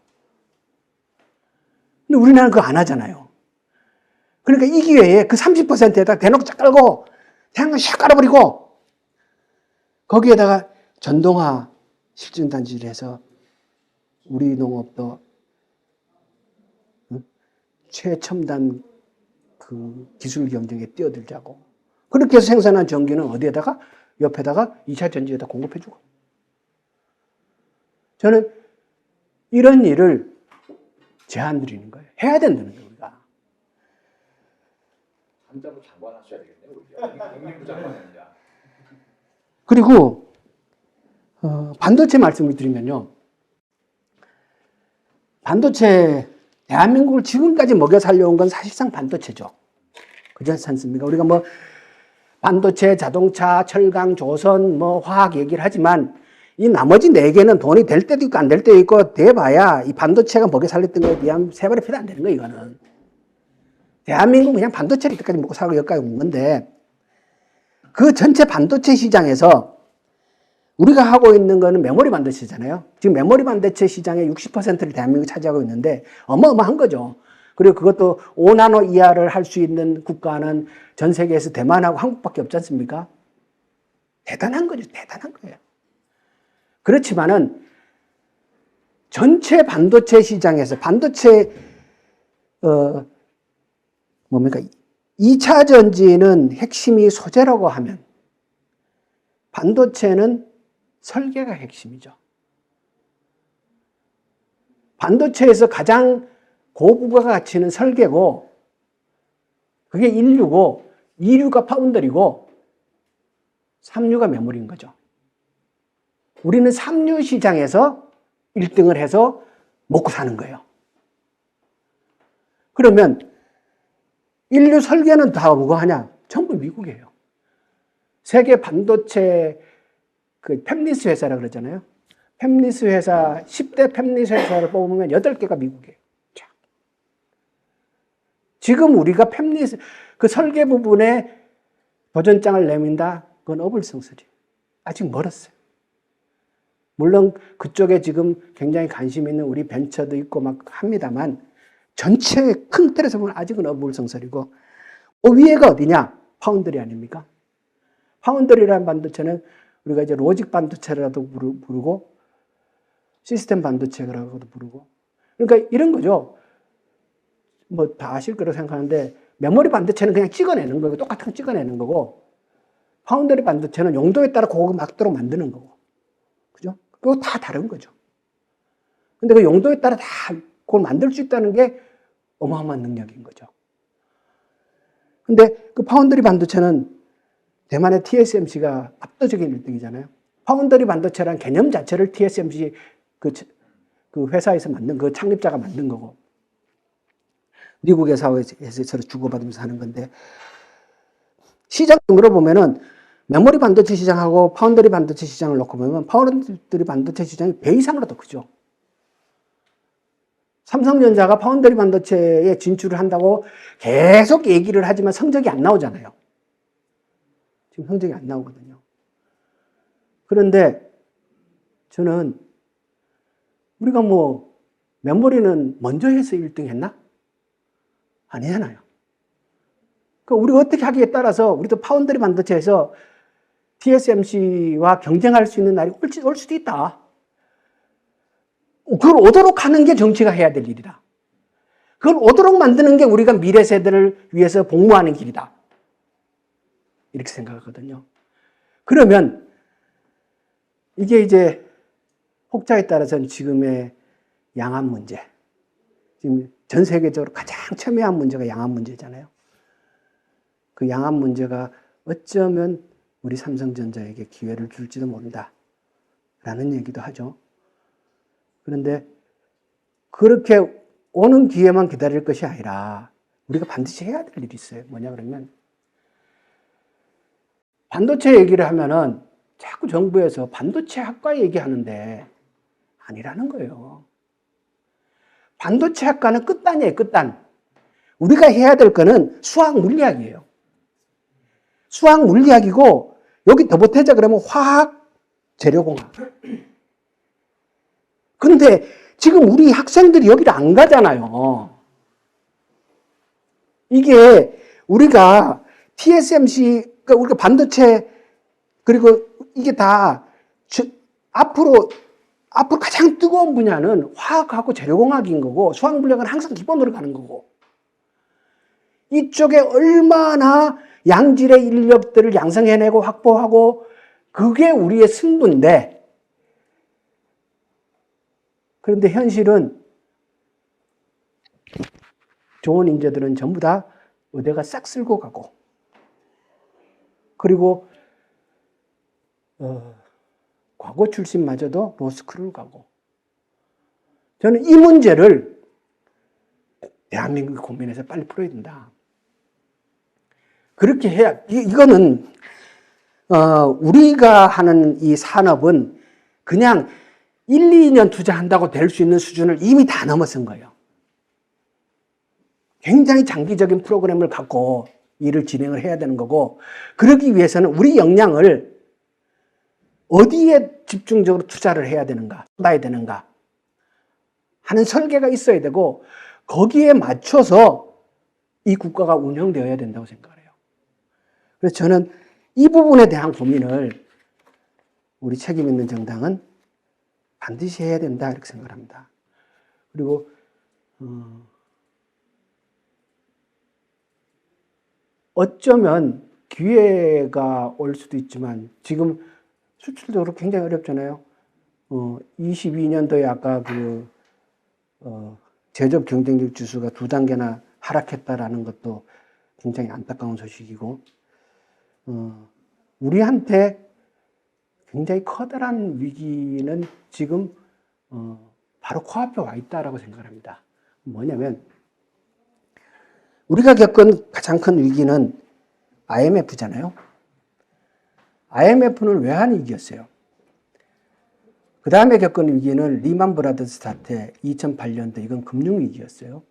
근데 우리나라는 그거 안 하잖아요. 그러니까 이 기회에 그 30%에다 대놓고 쫙 깔고 태양광 샥 깔아버리고 거기에다가 전동화 실증단지를 해서 우리 농업도 최첨단 그 기술 경쟁에 뛰어들자고. 그렇게 해서 생산한 전기는 어디에다가? 옆에다가 2차 전지에다 공급해주고. 저는 이런 일을 제안 드리는 거예요. 해야 된다는 거예요, 우리가. 한자로 장관하셔야 되겠네요, 우리. 영림부 장관이 아니라. 그리고 반도체 말씀을 드리면요. 반도체, 대한민국을 지금까지 먹여 살려온 건 사실상 반도체죠. 그렇지 않습니까? 우리가 뭐 반도체, 자동차, 철강, 조선, 뭐 화학 얘기를 하지만 이 나머지 4개는 돈이 될 때도 있고 안 될 때도 있고 돼봐야 이 반도체가 먹여 살렸던 거에 비하면 세 발의 피도 안 되는 거예요, 이거는. 대한민국은 그냥 반도체를 이때까지 먹고 살고 여기까지 온 건데 그 전체 반도체 시장에서 우리가 하고 있는 거는 메모리 반도체잖아요. 지금 메모리 반도체 시장의 60%를 대한민국이 차지하고 있는데 어마어마한 거죠. 그리고 그것도 5나노 이하를 할 수 있는 국가는 전 세계에서 대만하고 한국밖에 없지 않습니까? 대단한 거죠. 대단한 거예요. 그렇지만은 전체 반도체 시장에서 반도체 2차 전지는 핵심이 소재라고 하면 반도체는 설계가 핵심이죠. 반도체에서 가장 고부가 가치는 설계고 그게 1류고 2류가 파운더리고 3류가 메모리인 거죠. 우리는 3류 시장에서 1등을 해서 먹고 사는 거예요. 그러면 인류 설계는 다 누가 하냐? 전부 미국이에요. 세계 반도체 그 팹리스 회사라 그러잖아요. 팹리스 회사, 10대 팹리스 회사를 뽑으면 8개가 미국이에요. 지금 우리가 팹리스, 그 설계 부분에 도전장을 내민다? 그건 어불성설이에요. 아직 멀었어요. 물론 그쪽에 지금 굉장히 관심 있는 우리 벤처도 있고 막 합니다만 전체 큰 틀에서 보면 아직은 어불성설이고 위에가 어디냐? 파운드리 아닙니까? 파운드리라는 반도체는 우리가 이제 로직 반도체라도 부르고 시스템 반도체라고도 부르고 그러니까 이런 거죠. 뭐 다 아실 거라고 생각하는데 메모리 반도체는 그냥 찍어내는 거고 똑같은 거 찍어내는 거고 파운드리 반도체는 용도에 따라 그거 맞도록 만드는 거고 그죠? 그거 다 다른 거죠. 근데 그 용도에 따라 다 그걸 만들 수 있다는 게 어마어마한 능력인 거죠. 근데 그 파운드리 반도체는 대만의 TSMC가 압도적인 1등이잖아요. 파운드리 반도체라는 개념 자체를 TSMC 그 회사에서 만든 그 창립자가 만든 거고 미국의 사회에서 서로 주고받으면서 하는 건데 시장으로 보면은 메모리 반도체 시장하고 파운드리 반도체 시장을 놓고 보면 파운드리 반도체 시장이 배 이상으로 더 크죠. 삼성전자가 파운드리 반도체에 진출을 한다고 계속 얘기를 하지만 성적이 안 나오잖아요. 지금 성적이 안 나오거든요. 그런데 저는 우리가 뭐 메모리는 먼저 해서 1등 했나? 아니잖아요. 그러니까 우리가 어떻게 하기에 따라서 우리도 파운드리 반도체에서 TSMC와 경쟁할 수 있는 날이 올 수도 있다. 그걸 오도록 하는 게 정치가 해야 될 일이다. 그걸 오도록 만드는 게 우리가 미래 세대를 위해서 복무하는 길이다. 이렇게 생각하거든요. 그러면 이게 이제 혹자에 따라서는 지금의 양안 문제, 지금 전 세계적으로 가장 첨예한 문제가 양안 문제잖아요. 그 양안 문제가 어쩌면 우리 삼성전자에게 기회를 줄지도 모른다. 라는 얘기도 하죠. 그런데 그렇게 오는 기회만 기다릴 것이 아니라 우리가 반드시 해야 될 일이 있어요. 뭐냐 그러면 반도체 얘기를 하면은 자꾸 정부에서 반도체 학과 얘기하는데 아니라는 거예요. 반도체 학과는 끝단이에요, 끝단. 우리가 해야 될 거는 수학 물리학이에요. 수학 물리학이고 여기 더 보태자 그러면 화학 재료공학. 근데 지금 우리 학생들이 여기를 안 가잖아요. 이게 우리가 TSMC, 그러니까 우리가 반도체, 그리고 이게 다 앞으로 가장 뜨거운 분야는 화학하고 재료공학인 거고 수학 물리학은 항상 기본으로 가는 거고 이쪽에 얼마나 양질의 인력들을 양성해내고 확보하고 그게 우리의 승부인데 그런데 현실은 좋은 인재들은 전부 다 의대가 싹 쓸고 가고 그리고 과거 출신마저도 로스쿨을 가고 저는 이 문제를 대한민국이 고민해서 빨리 풀어야 된다. 그렇게 해야 이거는 우리가 하는 이 산업은 그냥 1, 2년 투자한다고 될 수 있는 수준을 이미 다 넘어선 거예요. 굉장히 장기적인 프로그램을 갖고 일을 진행을 해야 되는 거고 그러기 위해서는 우리 역량을 어디에 집중적으로 투자를 해야 되는가, 쏟아야 되는가 하는 설계가 있어야 되고 거기에 맞춰서 이 국가가 운영되어야 된다고 생각해요. 그래서 저는 이 부분에 대한 고민을 우리 책임 있는 정당은 반드시 해야 된다 이렇게 생각합니다. 그리고 어쩌면 기회가 올 수도 있지만 지금 수출적으로 굉장히 어렵잖아요. 22년도에 아까 제조업 경쟁력 지수가 2단계나 하락했다라는 것도 굉장히 안타까운 소식이고 우리한테 굉장히 커다란 위기는 지금 바로 코앞에 와 있다라고 생각합니다. 뭐냐면 우리가 겪은 가장 큰 위기는 IMF잖아요. IMF는 외환 위기였어요. 그 다음에 겪은 위기는 리만 브라더스 사태 2008년도 이건 금융 위기였어요.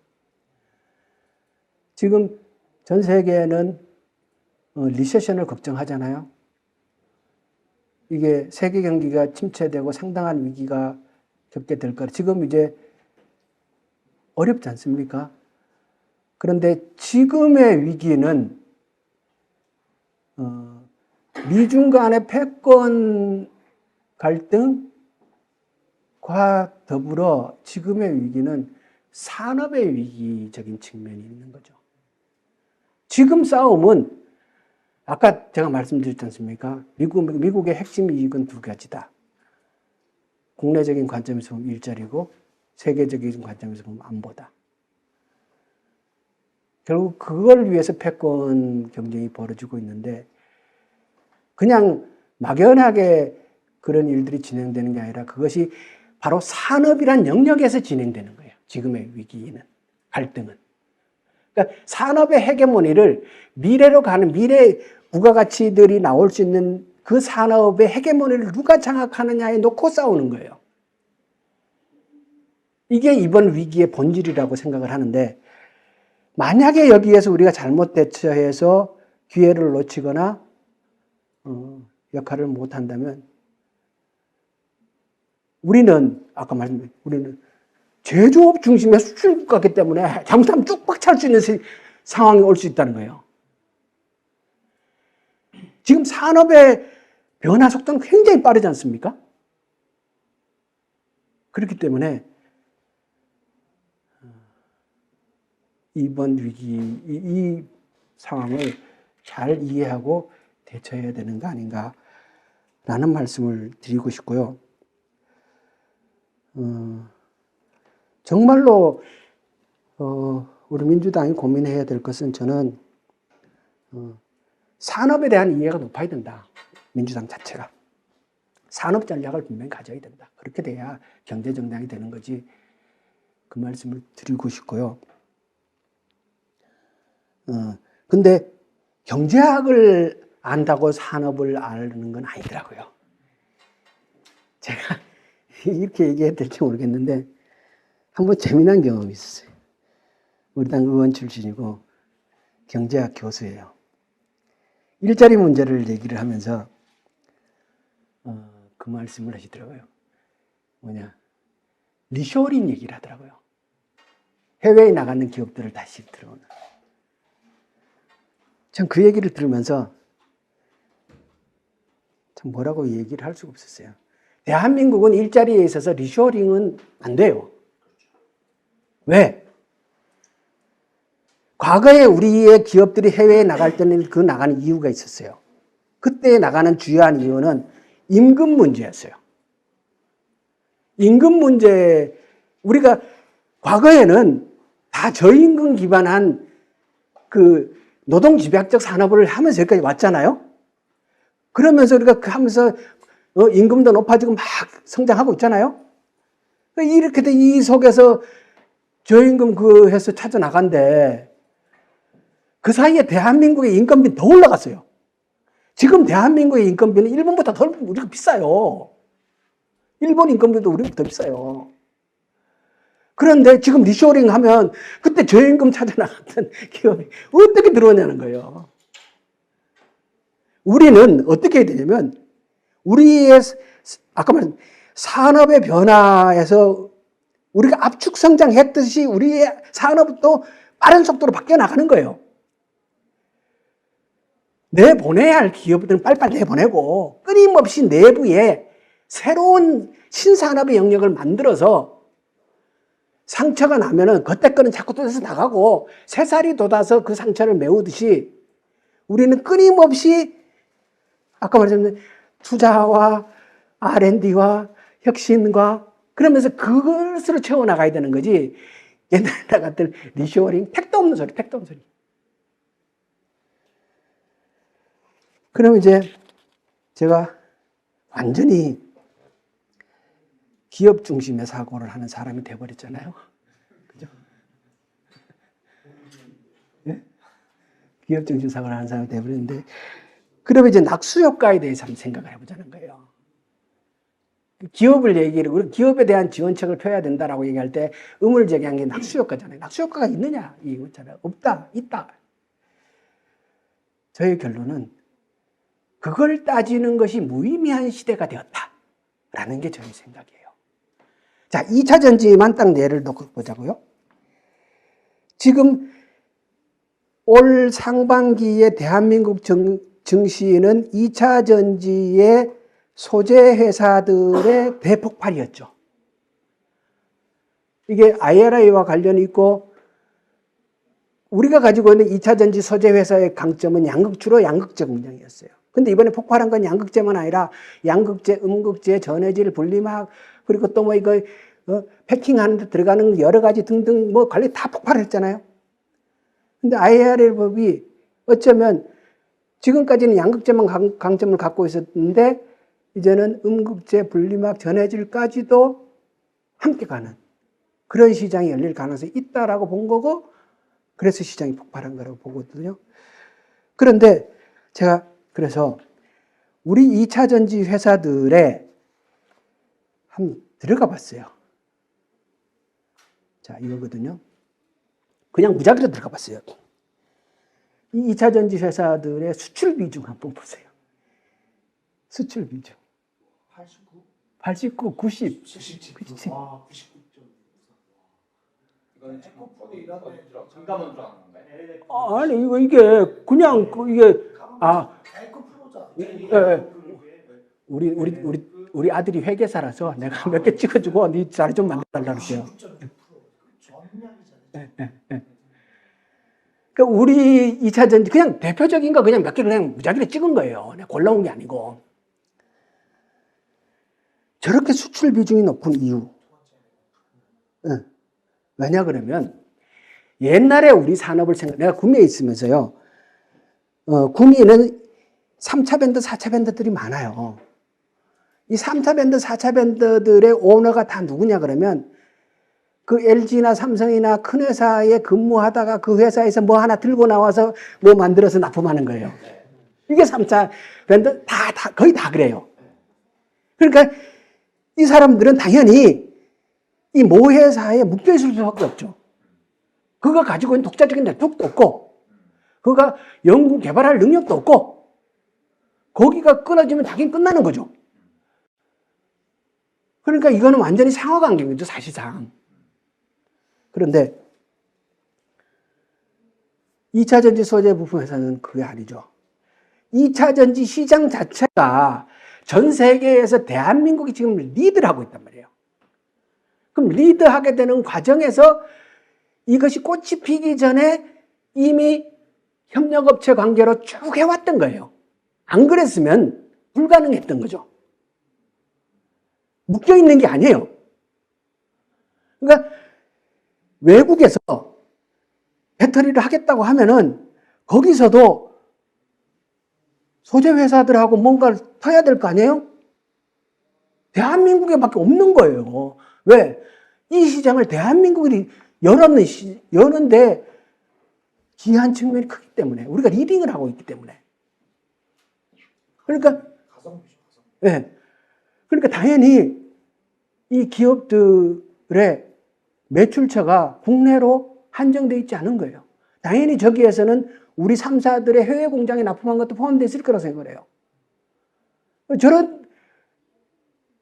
지금 전 세계는 리세션을 걱정하잖아요. 이게 세계 경기가 침체되고 상당한 위기가 겪게 될 거라. 지금 이제 어렵지 않습니까? 그런데 지금의 위기는 미중 간의 패권 갈등과 더불어 지금의 위기는 산업의 위기적인 측면이 있는 거죠. 지금 싸움은 아까 제가 말씀드렸지 않습니까? 미국의 핵심 이익은 두 가지다. 국내적인 관점에서 보면 일자리고 세계적인 관점에서 보면 안보다. 결국 그걸 위해서 패권 경쟁이 벌어지고 있는데 그냥 막연하게 그런 일들이 진행되는 게 아니라 그것이 바로 산업이란 영역에서 진행되는 거예요. 지금의 위기는, 갈등은. 그러니까 산업의 헤게모니를 미래로 가는 미래 부가가치들이 나올 수 있는 그 산업의 헤게모니를 누가 장악하느냐에 놓고 싸우는 거예요. 이게 이번 위기의 본질이라고 생각을 하는데 만약에 여기에서 우리가 잘못 대처해서 기회를 놓치거나 역할을 못한다면 우리는 아까 말씀드린 우리는 제조업 중심의 수출국가이기 때문에 잘못하면 쭉 박차할 수 있는 상황이 올 수 있다는 거예요. 지금 산업의 변화 속도는 굉장히 빠르지 않습니까? 그렇기 때문에 이번 위기, 이 상황을 잘 이해하고 대처해야 되는 거 아닌가라는 말씀을 드리고 싶고요. 정말로 우리 민주당이 고민해야 될 것은 저는 산업에 대한 이해가 높아야 된다. 민주당 자체가. 산업 전략을 분명히 가져야 된다. 그렇게 돼야 경제정당이 되는 거지. 그 말씀을 드리고 싶고요. 근데 경제학을 안다고 산업을 아는 건 아니더라고요. 제가 이렇게 얘기해야 될지 모르겠는데 한번 재미난 경험이 있었어요. 우리 당 의원 출신이고 경제학 교수예요. 일자리 문제를 얘기를 하면서 그 말씀을 하시더라고요. 뭐냐, 리쇼링 얘기를 하더라고요. 해외에 나가는 기업들을 다시 들어오는. 전 그 얘기를 들으면서 참 뭐라고 얘기를 할 수가 없었어요. 대한민국은 일자리에 있어서 리쇼링은 안 돼요. 왜? 과거에 우리의 기업들이 해외에 나갈 때는 그 나가는 이유가 있었어요. 그때 나가는 주요한 이유는 임금 문제였어요. 임금 문제, 우리가 과거에는 다 저임금 기반한 그 노동집약적 산업을 하면서 여기까지 왔잖아요. 그러면서 우리가 하면서 임금도 높아지고 막 성장하고 있잖아요. 이렇게 돼 이 속에서 저임금 그 해서 찾아 나간데 그 사이에 대한민국의 인건비는 더 올라갔어요. 지금 대한민국의 인건비는 일본보다 더 우리가 비싸요. 일본 인건비도 우리보다 더 비싸요. 그런데 지금 리쇼링 하면 그때 저임금 찾아 나갔던 기업이 어떻게 들어오냐는 거예요. 우리는 어떻게 해야 되냐면 우리의 아까 말한 산업의 변화에서 우리가 압축 성장했듯이 우리의 산업도 빠른 속도로 바뀌어 나가는 거예요. 내보내야 할 기업들은 빨리빨리 내보내고 끊임없이 내부에 새로운 신산업의 영역을 만들어서 상처가 나면은 그때 거는 자꾸 또 뜯어서 나가고 새살이 돋아서 그 상처를 메우듯이 우리는 끊임없이 아까 말했던 투자와 R&D와 혁신과 그러면서 그것으로 채워나가야 되는 거지. 옛날에 같은 리쇼링, 택도 없는 소리, 택도 없는 소리. 그럼 이제 제가 완전히 기업 중심의 사고를 하는 사람이 돼버렸잖아요. 그죠? 네? 기업 중심 사고를 하는 사람이 돼버렸는데, 그러면 이제 낙수효과에 대해서 한번 생각을 해보자는 거예요. 기업을 우리 기업에 대한 지원책을 펴야 된다라고 얘기할 때 의문을 제기한 게 낙수효과잖아요. 낙수효과가 있느냐? 이거잖아요. 없다, 있다. 저의 결론은 그걸 따지는 것이 무의미한 시대가 되었다라는 게 저의 생각이에요. 자, 2차 전지만 딱 예를 놓고 보자고요. 지금 올 상반기에 대한민국 증시는 2차 전지의 소재 회사들의 대폭발이었죠. 이게 IRA와 관련이 있고, 우리가 가지고 있는 2차 전지 소재 회사의 강점은 주로 양극재 공장이었어요. 근데 이번에 폭발한 건 양극재만 아니라 양극재, 음극재, 전해질, 분리막, 그리고 또 뭐 이거 패킹하는 데 들어가는 여러 가지 등등 뭐 관리 다 폭발했잖아요. 근데 IRA 법이 어쩌면 지금까지는 양극재만 강점을 갖고 있었는데 이제는 음극재, 분리막, 전해질까지도 함께 가는 그런 시장이 열릴 가능성이 있다라고 본 거고, 그래서 시장이 폭발한 거라고 보거든요. 그런데 제가 그래서 우리 2차 전지 회사들에 한번 들어가 봤어요. 자, 이거거든요. 그냥 무작위로 들어가 봤어요. 이 2차 전지 회사들의 수출 비중 한번 보세요. 수출 비중. 89, 90. 97. 와, 99점. 이거는 잠깐만 줄 아는 건가요? 아니, 이게 그냥 우리 아들이 회계사라서 내가 몇 개 찍어주고 네 자리 좀 만들어달라고 그래요. 그러니까 우리 2차 전지 그냥 대표적인 거 그냥 몇 개를 그냥 무작위로 찍은 거예요. 내가 골라온 게 아니고. 저렇게 수출 비중이 높은 이유. 왜냐 그러면 옛날에 우리 산업을 내가 구미에 있으면서요. 구미에는 3차 밴드, 4차 밴드들이 많아요. 이 3차 밴드, 4차 밴드들의 오너가 다 누구냐 그러면 그 LG나 삼성이나 큰 회사에 근무하다가 그 회사에서 뭐 하나 들고 나와서 뭐 만들어서 납품하는 거예요. 이게 3차 밴드 거의 다 그래요. 그러니까 이 사람들은 당연히 이 모 회사에 묶여 있을 수밖에 없죠. 그가 가지고 있는 독자적인 네트워크도 없고, 그가 연구 개발할 능력도 없고, 거기가 끊어지면 당연히 끝나는 거죠. 그러니까 이거는 완전히 상호관계인 거죠, 사실상. 그런데 2차 전지 소재 부품 회사는 그게 아니죠. 2차 전지 시장 자체가 전 세계에서 대한민국이 지금 리드를 하고 있단 말이에요. 그럼 리드하게 되는 과정에서 이것이 꽃이 피기 전에 이미 협력업체 관계로 쭉 해왔던 거예요. 안 그랬으면 불가능했던 거죠. 묶여있는 게 아니에요. 그러니까 외국에서 배터리를 하겠다고 하면은 거기서도 소재 회사들하고 뭔가를 터야 될 거 아니에요? 대한민국에밖에 없는 거예요. 왜? 이 시장을 대한민국이 여는데 기한 측면이 크기 때문에, 우리가 리딩을 하고 있기 때문에. 그러니까 네. 그러니까 당연히 이 기업들의 매출처가 국내로 한정되어 있지 않은 거예요. 당연히 저기에서는 우리 3사들의 해외 공장에 납품한 것도 포함되어 있을 거라고 생각을 해요. 저런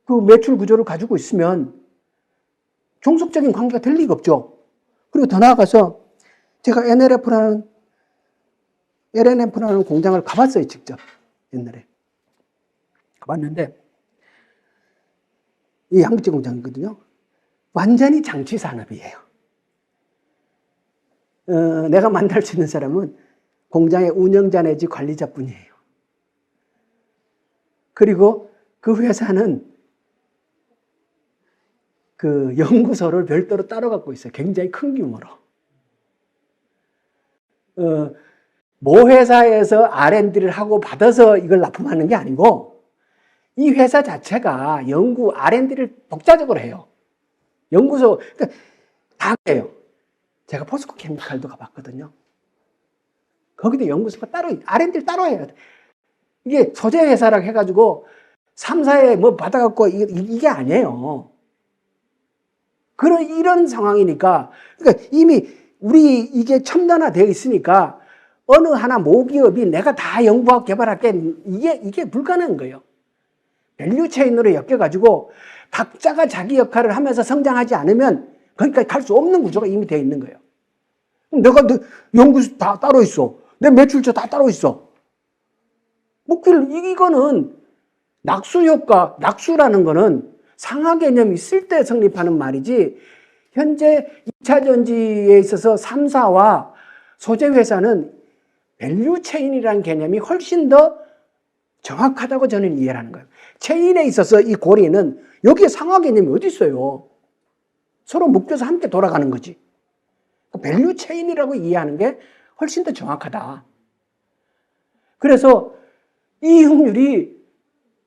그 매출 구조를 가지고 있으면 종속적인 관계가 될 리가 없죠. 그리고 더 나아가서 제가 LNF라는 공장을 가봤어요, 직접. 옛날에. 가봤는데, 이 양극재 공장이거든요. 완전히 장치 산업이에요. 내가 만날 수 있는 사람은 공장의 운영자 내지 관리자뿐이에요. 그리고 그 회사는 그 연구소를 별도로 따로 갖고 있어요. 굉장히 큰 규모로. 모 회사에서 R&D를 하고 받아서 이걸 납품하는 게 아니고, 이 회사 자체가 연구 R&D를 독자적으로 해요. 연구소, 그러니까 다 해요. 제가 포스코 케미칼도 가봤거든요. 거기도 연구소가 따로, R&D를 따로 해요. 이게 소재 회사라고 해가지고 3사에 뭐 받아갖고 이게 아니에요. 이런 상황이니까, 그러니까 이미 우리 이게 첨단화되어 있으니까 어느 하나 모기업이 내가 다 연구하고 개발할게, 이게 불가능한 거예요. 밸류 체인으로 엮여가지고 각자가 자기 역할을 하면서 성장하지 않으면 거기까지 갈 수 없는 구조가 이미 되어 있는 거예요. 내가 연구소 다 따로 있어. 내 매출처 다 따로 있어. 이거는 낙수 효과, 낙수라는 거는 상하 개념이 있을 때 성립하는 말이지, 현재 2차 전지에 있어서 3사와 소재 회사는 밸류 체인이라는 개념이 훨씬 더 정확하다고 저는 이해를 하는 거예요. 체인에 있어서 이 고리는 여기에 상하 개념이 어디 있어요? 서로 묶여서 함께 돌아가는 거지. 밸류 체인이라고 이해하는 게 훨씬 더 정확하다. 그래서 이익률이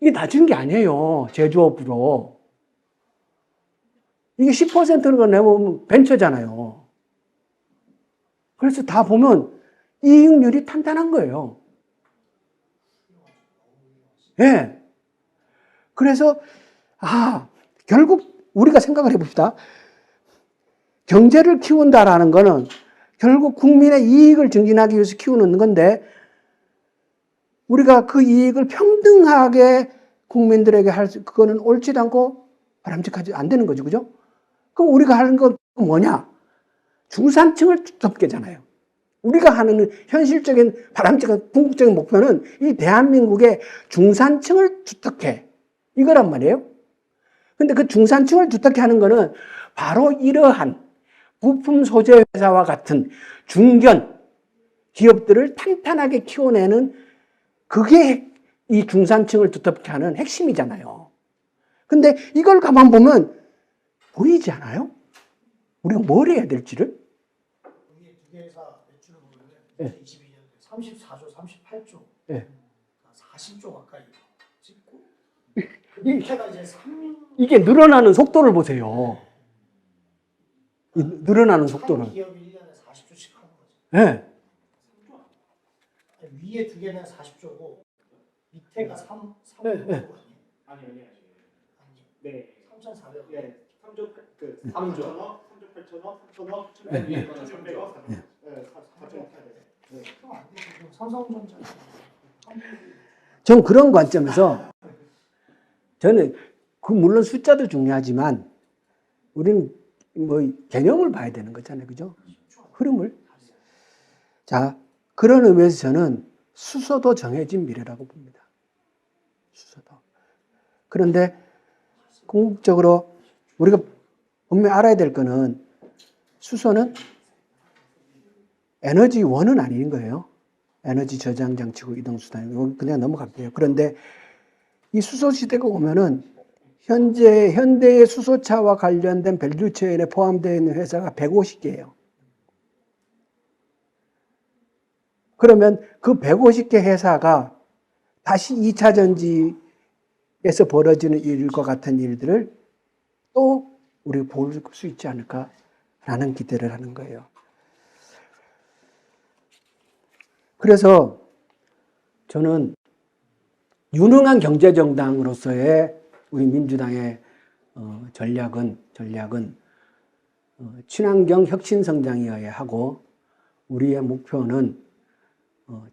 이게 낮은 게 아니에요. 제조업으로. 이게 10%는 내면 벤처잖아요. 그래서 다 보면 이익률이 탄탄한 거예요. 예. 네. 그래서, 결국 우리가 생각을 해봅시다. 경제를 키운다라는 거는 결국 국민의 이익을 증진하기 위해서 키우는 건데, 우리가 그 이익을 평등하게 국민들에게 그거는 옳지도 않고 바람직하지 안 되는 거죠. 그죠? 그럼 우리가 하는 건 뭐냐? 중산층을 돕게잖아요. 우리가 하는 현실적인 바람직한 궁극적인 목표는 이 대한민국의 중산층을 주택해. 이거란 말이에요. 근데 그 중산층을 주택해 하는 거는 바로 이러한 부품 소재 회사와 같은 중견 기업들을 탄탄하게 키워내는, 그게 이 중산층을 두텁게 하는 핵심이잖아요. 근데 이걸 가만 보면 보이지 않아요? 우리가 뭘 해야 될지를? 여기 두 개 회사 매출을 보면 네. 2022년에 34조, 38조, 네. 40조 가까이 찍고, 이- 밑에가 이제 3. 이게 늘어나는 속도를 보세요. 이 늘어나는 속도를. 한 기업이 1년에 40조씩 하는 거죠. 네. 위에 두 개는 40조고 밑에가 3조 네, 네. 아니에요? 아니. 네. 3,400억. 네. 3조 그 3조 3조. 3조 8천억, 3천억, 네. 7천억, 위에 3,300억. 네. 네, 4조 해야 돼. 네. 그럼 안 되지. 그럼 삼성전자. 전 그런 관점에서, 저는 물론 숫자도 중요하지만 우리는 뭐 개념을 봐야 되는 거잖아요. 그죠? 흐름을. 자, 그런 의미에서 저는 수소도 정해진 미래라고 봅니다. 수소도. 그런데 궁극적으로 우리가 분명히 알아야 될 거는, 수소는 에너지원은 아닌 거예요. 에너지 저장 장치고 이동 수단. 그냥 넘어갈게요. 그런데 이 수소 시대가 오면은 현대의 수소차와 관련된 밸류체인에 포함되어 있는 회사가 150개예요. 그러면 그 150개 회사가 다시 2차 전지에서 벌어지는 일과 같은 일들을 또 우리가 볼 수 있지 않을까라는 기대를 하는 거예요. 그래서 저는 유능한 경제정당으로서의 우리 민주당의 전략은 친환경 혁신 성장이어야 하고, 우리의 목표는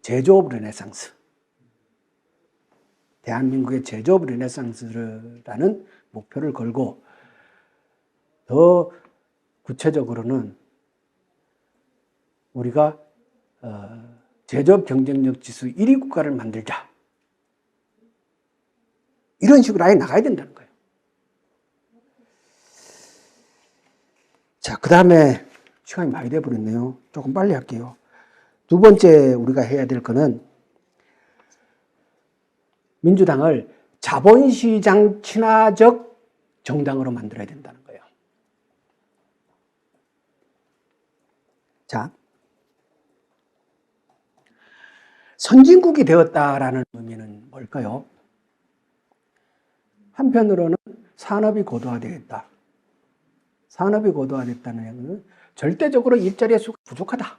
제조업 르네상스, 대한민국의 제조업 르네상스라는 목표를 걸고, 더 구체적으로는 우리가 제조업 경쟁력 지수 1위 국가를 만들자. 이런 식으로 아예 나가야 된다는 거예요. 자, 그 다음에 시간이 많이 돼버렸네요. 조금 빨리 할게요. 두 번째 우리가 해야 될 거는, 민주당을 자본시장 친화적 정당으로 만들어야 된다는 거예요. 자, 선진국이 되었다라는 의미는 뭘까요? 한편으로는 산업이 고도화되겠다. 산업이 고도화됐다는 얘기는 절대적으로 일자리의 수가 부족하다.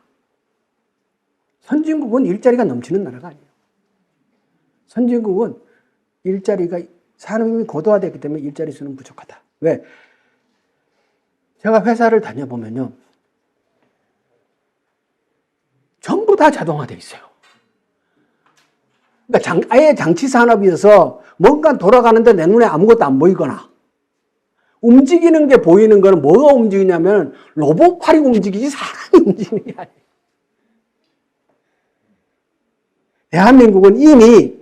선진국은 일자리가 넘치는 나라가 아니에요. 선진국은 산업이 고도화됐기 때문에 일자리 수는 부족하다. 왜? 제가 회사를 다녀보면요. 전부 다 자동화되어 있어요. 그러니까 아예 장치 산업이어서 뭔가 돌아가는데 내 눈에 아무것도 안 보이거나 움직이는 게 보이는 거는 뭐가 움직이냐면 로봇팔이 움직이지 사람이 움직이는 게 아니에요. 대한민국은 이미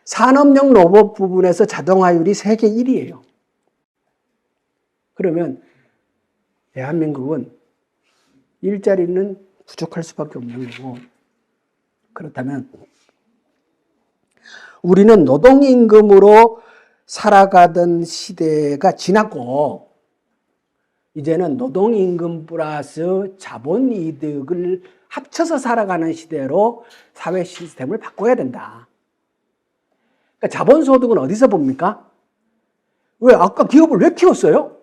산업용 로봇 부분에서 자동화율이 세계 1위예요. 그러면 대한민국은 일자리는 부족할 수밖에 없는 거고, 그렇다면 우리는 노동임금으로 살아가던 시대가 지났고 이제는 노동임금 플러스 자본이득을 합쳐서 살아가는 시대로 사회 시스템을 바꿔야 된다. 그러니까 자본소득은 어디서 봅니까? 왜? 아까 기업을 왜 키웠어요?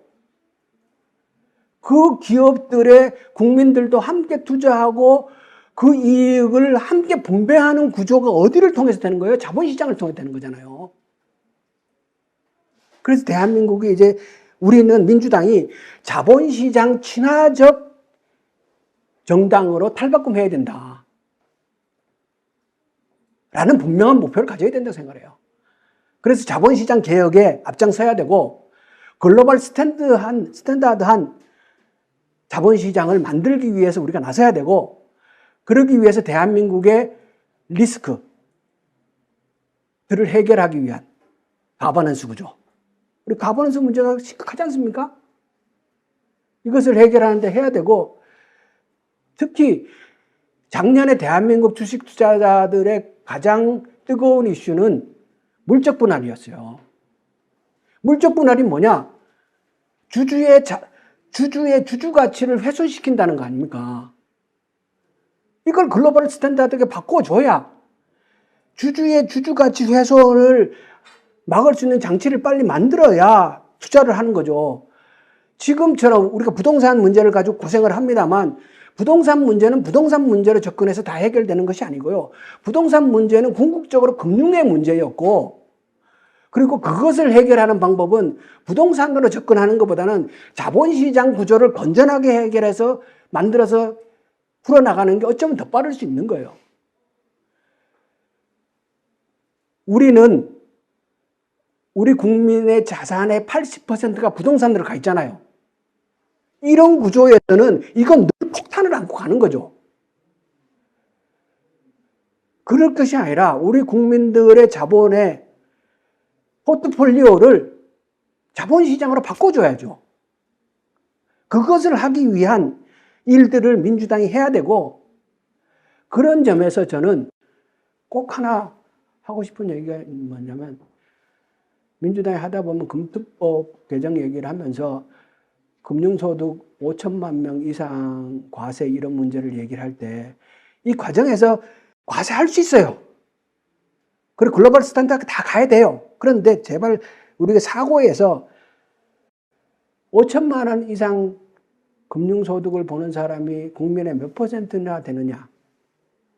그 기업들의 국민들도 함께 투자하고 그 이익을 함께 분배하는 구조가 어디를 통해서 되는 거예요? 자본시장을 통해서 되는 거잖아요. 그래서 대한민국이 이제 우리는 민주당이 자본시장 친화적 정당으로 탈바꿈해야 된다. 라는 분명한 목표를 가져야 된다고 생각해요. 그래서 자본시장 개혁에 앞장서야 되고 글로벌 스탠다드한 자본시장을 만들기 위해서 우리가 나서야 되고 그러기 위해서 대한민국의 리스크들을 해결하기 위한 가버넌스 구조. 우리 가버넌스 문제가 심각하지 않습니까? 이것을 해결하는데 해야 되고 특히 작년에 대한민국 주식 투자자들의 가장 뜨거운 이슈는 물적 분할이었어요. 물적 분할이 뭐냐? 주주의 주주 가치를 훼손시킨다는 거 아닙니까? 이걸 글로벌 스탠다드에 바꿔줘야 주주의 주주 가치 훼손을 막을 수 있는 장치를 빨리 만들어야 투자를 하는 거죠. 지금처럼 우리가 부동산 문제를 가지고 고생을 합니다만 부동산 문제는 부동산 문제로 접근해서 다 해결되는 것이 아니고요. 부동산 문제는 궁극적으로 금융의 문제였고 그리고 그것을 해결하는 방법은 부동산으로 접근하는 것보다는 자본시장 구조를 건전하게 해결해서 만들어서 풀어나가는 게 어쩌면 더 빠를 수 있는 거예요. 우리 국민의 자산의 80%가 부동산으로 가 있잖아요. 이런 구조에서는 이건 늘 폭탄을 안고 가는 거죠. 그럴 것이 아니라 우리 국민들의 자본의 포트폴리오를 자본시장으로 바꿔줘야죠. 그것을 하기 위한 일들을 민주당이 해야 되고 그런 점에서 저는 꼭 하나 하고 싶은 얘기가 뭐냐면 민주당이 하다 보면 금투법 개정 얘기를 하면서 금융소득 5천만 명 이상 과세 이런 문제를 얘기를 할 때 이 과정에서 과세할 수 있어요. 그리고 글로벌 스탠다드 다 가야 돼요. 그런데 제발 우리가 사고에서 5천만 원 이상 금융소득을 보는 사람이 국민의 몇 %나 되느냐.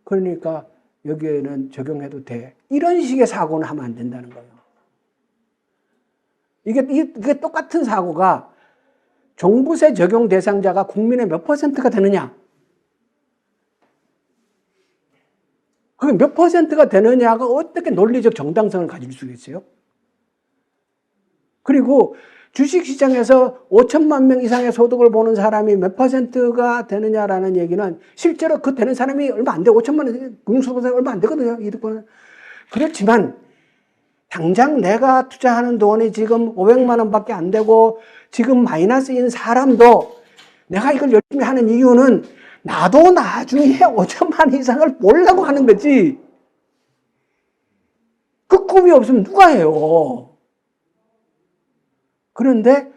그러니까 여기에는 적용해도 돼. 이런 식의 사고는 하면 안 된다는 거예요. 이게 똑같은 사고가 종부세 적용 대상자가 국민의 몇 %가 되느냐. 그게 몇 %가 되느냐가 어떻게 논리적 정당성을 가질 수 있어요? 그리고 주식시장에서 5천만 명 이상의 소득을 보는 사람이 몇 %가 되느냐라는 얘기는 실제로 그 되는 사람이 얼마 안 돼. 5천만 원, 금융소득이 얼마 안 되거든요. 이득보는. 그렇지만 당장 내가 투자하는 돈이 지금 500만 원밖에 안 되고 지금 마이너스인 사람도 내가 이걸 열심히 하는 이유는 나도 나중에 5천만 원 이상을 보려고 하는 거지. 그 꿈이 없으면 누가 해요? 그런데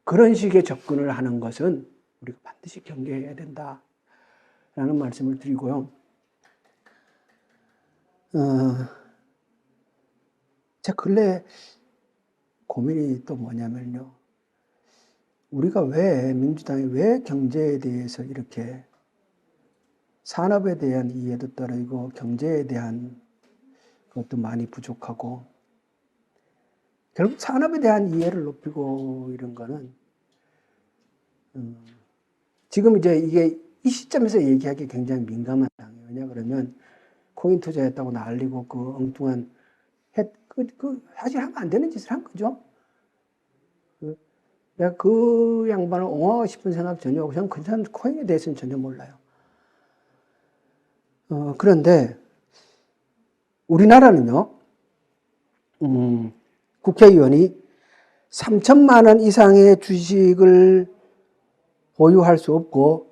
그런 식의 접근을 하는 것은 우리가 반드시 경계해야 된다라는 말씀을 드리고요. 제가 근래 고민이 또 뭐냐면요. 우리가 왜, 민주당이 왜 경제에 대해서 이렇게 산업에 대한 이해도 떨어지고 경제에 대한 것도 많이 부족하고 결국 산업에 대한 이해를 높이고 이런 거는 지금 이제 이게 이 시점에서 얘기하기 굉장히 민감한 상황이에요. 왜냐 그러면 코인 투자했다고 날리고 그 엉뚱한 사실 하면 안 되는 짓을 한 거죠. 내가 그 양반을 옹호하고 싶은 생각 전혀 없고 저는 그 코인에 대해서는 전혀 몰라요. 그런데 우리나라는요, 국회의원이 3천만 원 이상의 주식을 보유할 수 없고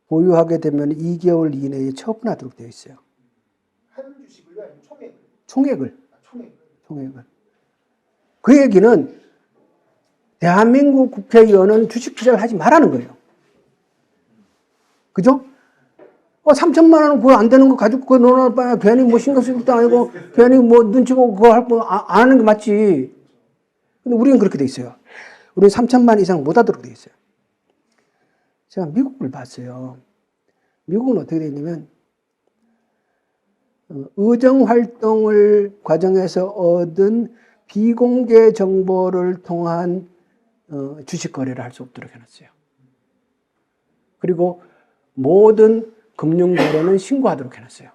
보유하게 되면 2개월 이내에 처분하도록 되어 있어요. 한 주식을요? 아니면 총액을? 총액을. 총액을. 그 얘기는 대한민국 국회의원은 주식 투자를 하지 말라는 거예요. 그죠? 3천만 원 그거 안 되는 거 가지고 그거 넣어놔 봐야 괜히 뭐 신경 쓸 것도 아니고 괜히 뭐 눈치 보고 그거 할 거 안 하는 게 맞지. 근데 우리는 그렇게 돼 있어요. 우리는 3천만 이상 못 하도록 돼 있어요. 제가 미국을 봤어요. 미국은 어떻게 돼 있냐면 의정 활동을 과정에서 얻은 비공개 정보를 통한 주식 거래를 할 수 없도록 해놨어요. 그리고 모든 금융 거래는 신고하도록 해놨어요.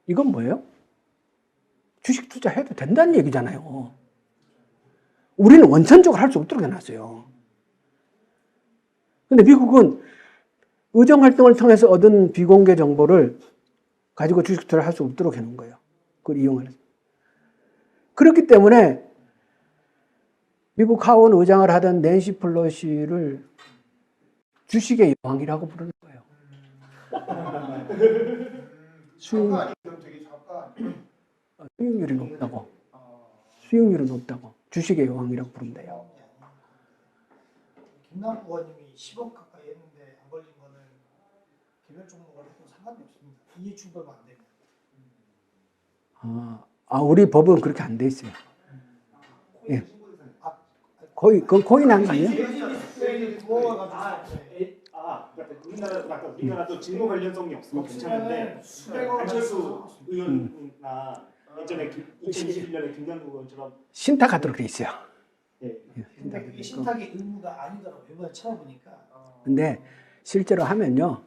이건 뭐예요? 주식 투자해도 된다는 얘기잖아요. 우리는 원천적으로 할 수 없도록 해놨어요. 근데 미국은 의정 활동을 통해서 얻은 비공개 정보를 가지고 주식 투자를 할 수 없도록 해놓은 거예요. 그걸 이용하는. 그렇기 때문에 미국 하원 의장을 하던 낸시 플로시를 주식의 여왕이라고 부르는 거예요. 수익률이 높다고. 수익률이 높다고. 주식의 여왕이라고 부른대요. 김남국 의원님이 10억 가까이 했는데 안 걸린 거는 개별 종목을 해도 상관이 없습니다. 이해 충돌만 안 되면. 우리 법은 그렇게 안 돼 있어요. 예. 거의 난 거 아니에요? 우리나라도 증거 관련성이 없으면 괜찮은데 안철수 의원이나 예전에 2021년에 김남국 의원처럼 신탁하도록 돼 있어요. 근데 그게 신탁의 의무가 아니더라고요. 이번에 찾아보니까. 근데 실제로 하면요,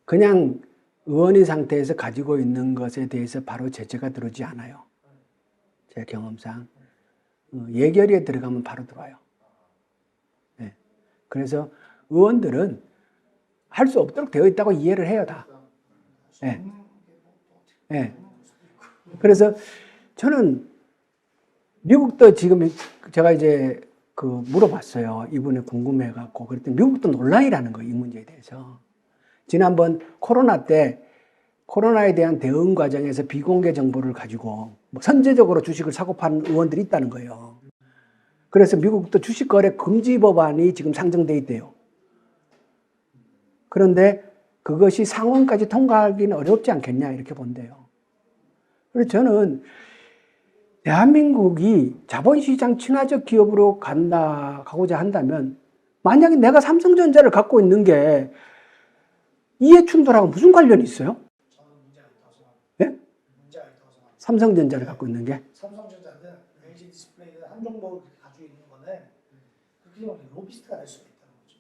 그냥 의원인 상태에서 가지고 있는 것에 대해서 바로 제재가 들어오지 않아요. 제 경험상. 예결위에 들어가면 바로 들어와요. 네. 그래서 의원들은 할 수 없도록 되어 있다고 이해를 해요, 다. 네. 네. 그래서 저는 미국도 지금 제가 이제 물어봤어요. 이분이 궁금해갖고. 그랬더니 미국도 논란이라는 거예요, 이 문제에 대해서. 지난번 코로나 때 코로나에 대한 대응 과정에서 비공개 정보를 가지고 뭐 선제적으로 주식을 사고 파는 의원들이 있다는 거예요. 그래서 미국도 주식 거래 금지 법안이 지금 상정돼 있대요. 그런데 그것이 상원까지 통과하기는 어렵지 않겠냐 이렇게 본대요. 그래서 저는 대한민국이 자본시장 친화적 기업으로 가고자 한다면 만약에 내가 삼성전자를 갖고 있는 게 이해충돌하고 무슨 관련이 있어요? 저는 문제가 있다고 생각합니다. 예? 문제가 있다고 생각합니다. 삼성전자를 갖고 있는 게? 삼성전자든 LG 디스플레이든 한 종목을 그렇게 가지고 있는 거는 그렇게 되면 로비스트가 될 수가 있다는 거죠.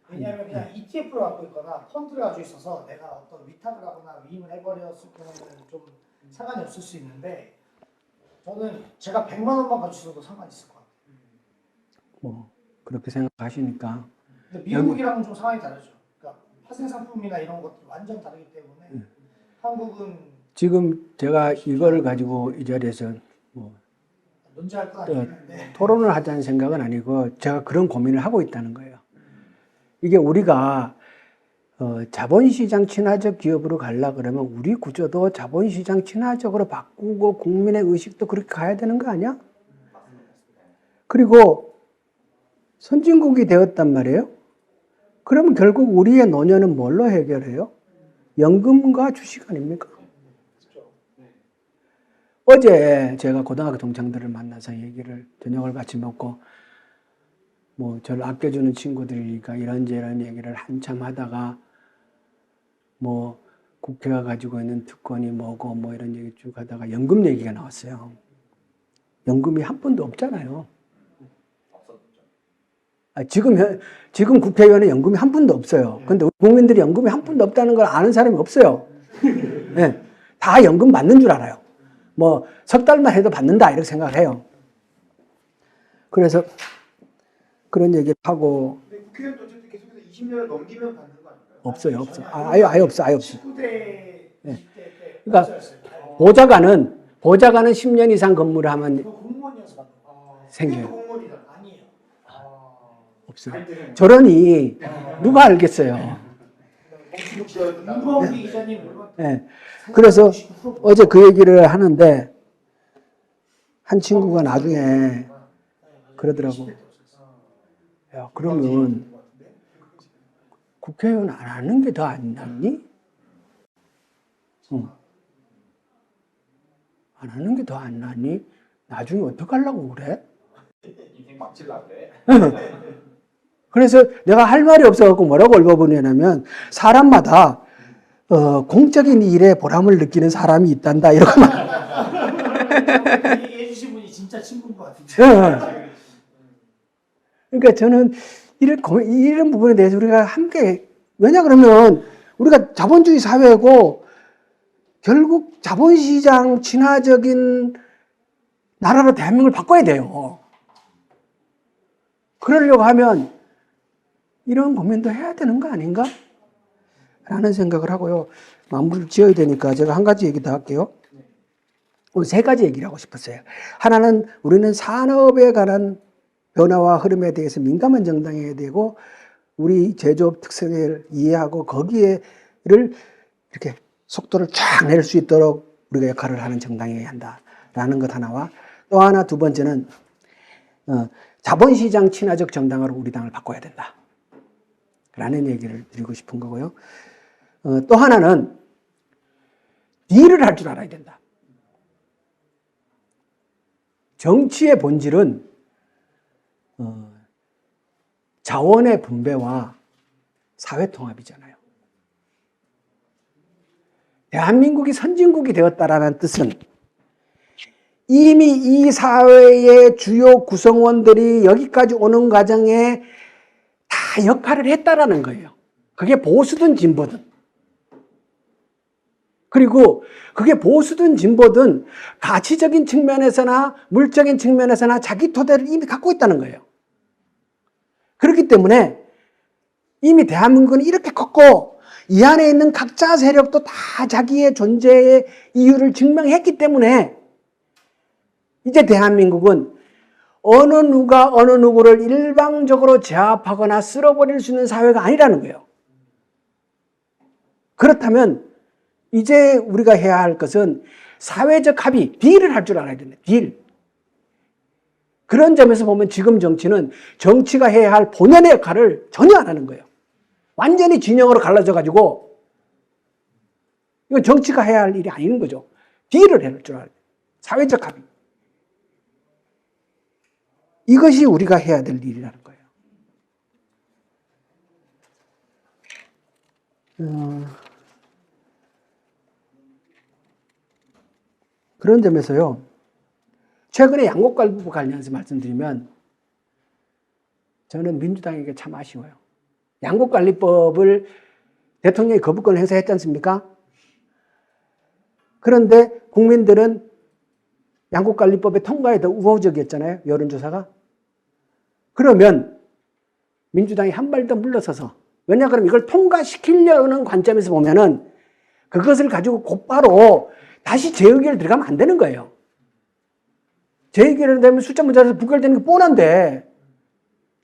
왜냐하면 그냥 ETF를 갖고 있거나 펀드를 가지고 있어서 내가 어떤 위탁을 하거나 위임을 해버렸을 경우에는 좀 상관이 없을 수 있는데 저는 제가 100만 원만 가지고 있어도 상관이 있을 것 같아요. 뭐 그렇게 생각하시니까. 근데 미국이랑은 좀 상황이 다르죠. 그러니까 파생 상품이나 이런 것들 완전 다르기 때문에 한국은 지금 제가 이거를 가지고 이 자리에서 뭐 논쟁할 건 아닌데 토론을 하자는 생각은 아니고 제가 그런 고민을 하고 있다는 거예요. 이게 우리가 자본시장 친화적 기업으로 가려고 그러면 우리 구조도 자본시장 친화적으로 바꾸고 국민의 의식도 그렇게 가야 되는 거 아니야? 그리고 선진국이 되었단 말이에요. 그러면 결국 우리의 노년은 뭘로 해결해요? 연금과 주식 아닙니까? 어제 제가 고등학교 동창들을 만나서 얘기를 저녁을 같이 먹고 뭐 저를 아껴주는 친구들이니까 이런저런 얘기를 한참 하다가 뭐 국회가 가지고 있는 특권이 뭐고 뭐 이런 얘기 쭉 하다가 연금 얘기가 나왔어요. 연금이 한 푼도 없잖아요. 지금 국회의원은 연금이 한 푼도 없어요. 근데 우리 국민들이 연금이 한 푼도 없다는 걸 아는 사람이 없어요. 네, 다 연금 받는 줄 알아요. 뭐 석 달만 해도 받는다 이렇게 생각해요. 그래서 그런 얘기를 하고. 근데 국회의원도 어쨌든 계속해서 20년을 넘기면 받는 거 아닌가요? 없어요, 없어. 아예 없어. 19대 네. 20대 때 그러니까 보좌관은 10년 이상 근무를 하면 그거 공무원이어서 받는 거. 생겨요. 공무원이다. 아니에요. 없어요. 저러니 누가 알겠어요. 윤범기 기자님 물론 네. 그래서 어제 그 얘기를 하는데 한 친구가 나중에 그러더라고. 야, 그러면 국회의원 안 하는 게 더 안 낫니? 응. 안 하는 게 더 안 낫니? 나중에 어떡하려고 그래? 인생 망칠라 그래. 그래서 내가 할 말이 없어갖고 뭐라고 읽어보냐면 사람마다 공적인 일에 보람을 느끼는 사람이 있단다 이렇게 얘기해 주신 분이 진짜 친구인 것 같은데. 그러니까 저는 이런 부분에 대해서 우리가 함께, 왜냐 그러면 우리가 자본주의 사회고 결국 자본시장 친화적인 나라로 대한민국을 바꿔야 돼요. 그러려고 하면 이런 고민도 해야 되는 거 아닌가? 라는 생각을 하고요. 마무리를 지어야 되니까 제가 한 가지 얘기 더 할게요. 오늘 세 가지 얘기를 하고 싶었어요. 하나는 우리는 산업에 관한 변화와 흐름에 대해서 민감한 정당이어야 되고 우리 제조업 특성을 이해하고 거기에를 이렇게 속도를 쫙 낼 수 있도록 우리가 역할을 하는 정당이어야 한다라는 것 하나와 또 하나 두 번째는 자본시장 친화적 정당으로 우리 당을 바꿔야 된다. 라는 얘기를 드리고 싶은 거고요. 또 하나는 딜을 할 줄 알아야 된다. 정치의 본질은 자원의 분배와 사회통합이잖아요. 대한민국이 선진국이 되었다라는 뜻은 이미 이 사회의 주요 구성원들이 여기까지 오는 과정에 다 역할을 했다라는 거예요. 그게 보수든 진보든. 그리고 그게 보수든 진보든 가치적인 측면에서나 물적인 측면에서나 자기 토대를 이미 갖고 있다는 거예요. 그렇기 때문에 이미 대한민국은 이렇게 컸고 이 안에 있는 각자 세력도 다 자기의 존재의 이유를 증명했기 때문에 이제 대한민국은 어느 누가 어느 누구를 일방적으로 제압하거나 쓸어버릴 수 있는 사회가 아니라는 거예요. 그렇다면 이제 우리가 해야 할 것은 사회적 합의, 딜을 할 줄 알아야 된다. 딜. 그런 점에서 보면 지금 정치는 정치가 해야 할 본연의 역할을 전혀 안 하는 거예요. 완전히 진영으로 갈라져가지고 이건 정치가 해야 할 일이 아닌 거죠. 딜을 해야 할 줄 알아야 돼요. 사회적 합의. 이것이 우리가 해야 될 일이라는 거예요. 그런 점에서요. 최근에 양곡관리법 관련해서 말씀드리면 저는 민주당에게 참 아쉬워요. 양곡관리법을 대통령이 거부권을 행사했지 않습니까? 그런데 국민들은 양곡관리법의 통과에 더 우호적이었잖아요. 여론조사가. 그러면 민주당이 한 발 더 물러서서, 왜냐 그러면 이걸 통과시키려는 관점에서 보면은 그것을 가지고 곧바로 다시 재의결 들어가면 안 되는 거예요. 재의결이 되면 숫자 문제에서 부결되는 게 뻔한데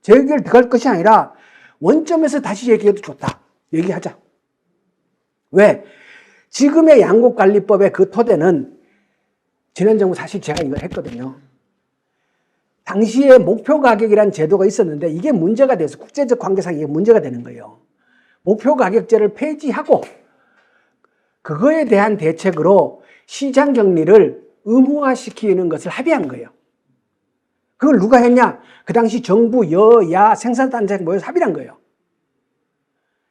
재의결 들어갈 것이 아니라 원점에서 다시 얘기해도 좋다. 얘기하자. 왜? 지금의 양곡관리법의 그 토대는 지난 정부 사실 제가 이걸 했거든요. 당시에 목표 가격이라는 제도가 있었는데 이게 문제가 돼서 국제적 관계상 이게 문제가 되는 거예요. 목표 가격제를 폐지하고 그거에 대한 대책으로 시장 격리를 의무화시키는 것을 합의한 거예요. 그걸 누가 했냐? 그 당시 정부, 여야, 생산단체가 모여서 합의를 한 거예요.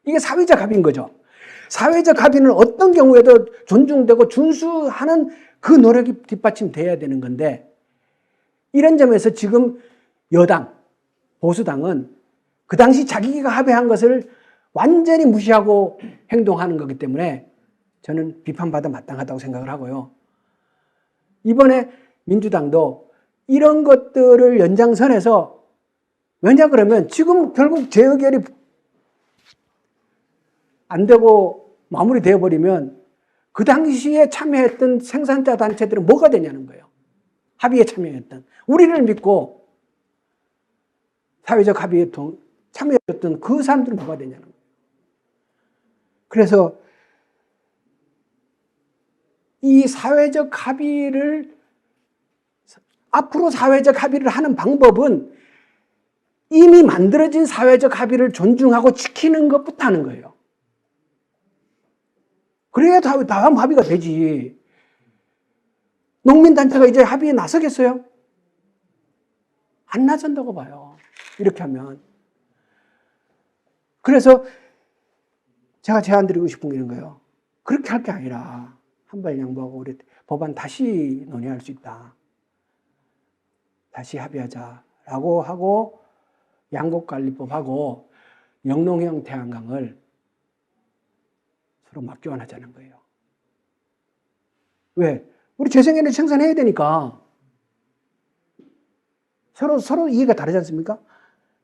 이게 사회적 합의인 거죠. 사회적 합의는 어떤 경우에도 존중되고 준수하는 그 노력이 뒷받침돼야 되는 건데, 이런 점에서 지금 여당, 보수당은 그 당시 자기가 합의한 것을 완전히 무시하고 행동하는 거기 때문에 저는 비판받아 마땅하다고 생각을 하고요. 이번에 민주당도 이런 것들을 연장선에서, 왜냐 그러면 지금 결국 재의결이 안 되고 마무리되어 버리면 그 당시에 참여했던 생산자 단체들은 뭐가 되냐는 거예요. 합의에 참여했던. 우리를 믿고 사회적 합의에 참여했던 그 사람들은 뭐가 되냐는 거예요. 그래서 이 사회적 합의를, 앞으로 사회적 합의를 하는 방법은 이미 만들어진 사회적 합의를 존중하고 지키는 것부터 하는 거예요. 그래야 다음 합의가 되지. 농민단체가 이제 합의에 나서겠어요? 안 나선다고 봐요. 이렇게 하면. 그래서 제가 제안드리고 싶은 게 이런 거예요. 그렇게 할 게 아니라 한발 양보하고 우리 법안 다시 논의할 수 있다. 다시 합의하자라고 하고 양곡관리법하고 영농형 태양광을 서로 맞교환하자는 거예요. 왜? 우리 재생에너지 생산해야 되니까. 서로 이해가 다르지 않습니까?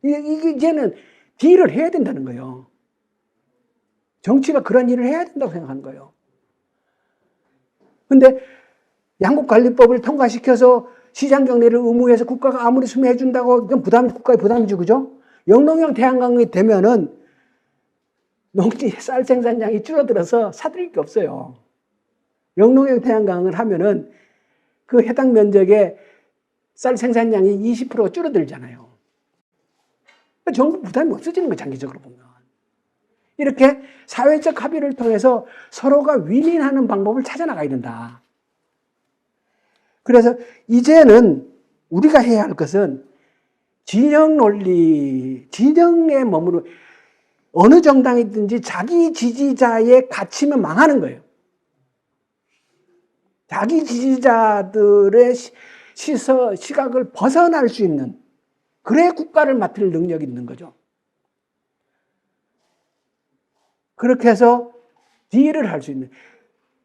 이게 이제는 딜을 해야 된다는 거예요. 정치가 그런 일을 해야 된다고 생각하는 거예요. 근데 양곡관리법을 통과시켜서 시장 경제를 의무해서 국가가 아무리 수매해 준다고 이건 국가의 부담이죠, 그죠? 영농형 태양광이 되면은 농지 쌀 생산량이 줄어들어서 사들일 게 없어요. 영농형 태양광을 하면은 그 해당 면적의 쌀 생산량이 20% 줄어들잖아요. 정부 부담이 없어지는 거예요, 장기적으로 보면. 이렇게 사회적 합의를 통해서 서로가 윈윈하는 방법을 찾아나가야 된다. 그래서 이제는 우리가 해야 할 것은 진영 논리, 진영에 머무르, 어느 정당이든지 자기 지지자에 갇히면 망하는 거예요. 자기 지지자들의 시각을 벗어날 수 있는, 그래 국가를 맡을 능력이 있는 거죠. 그렇게 해서 딜을 할 수 있는,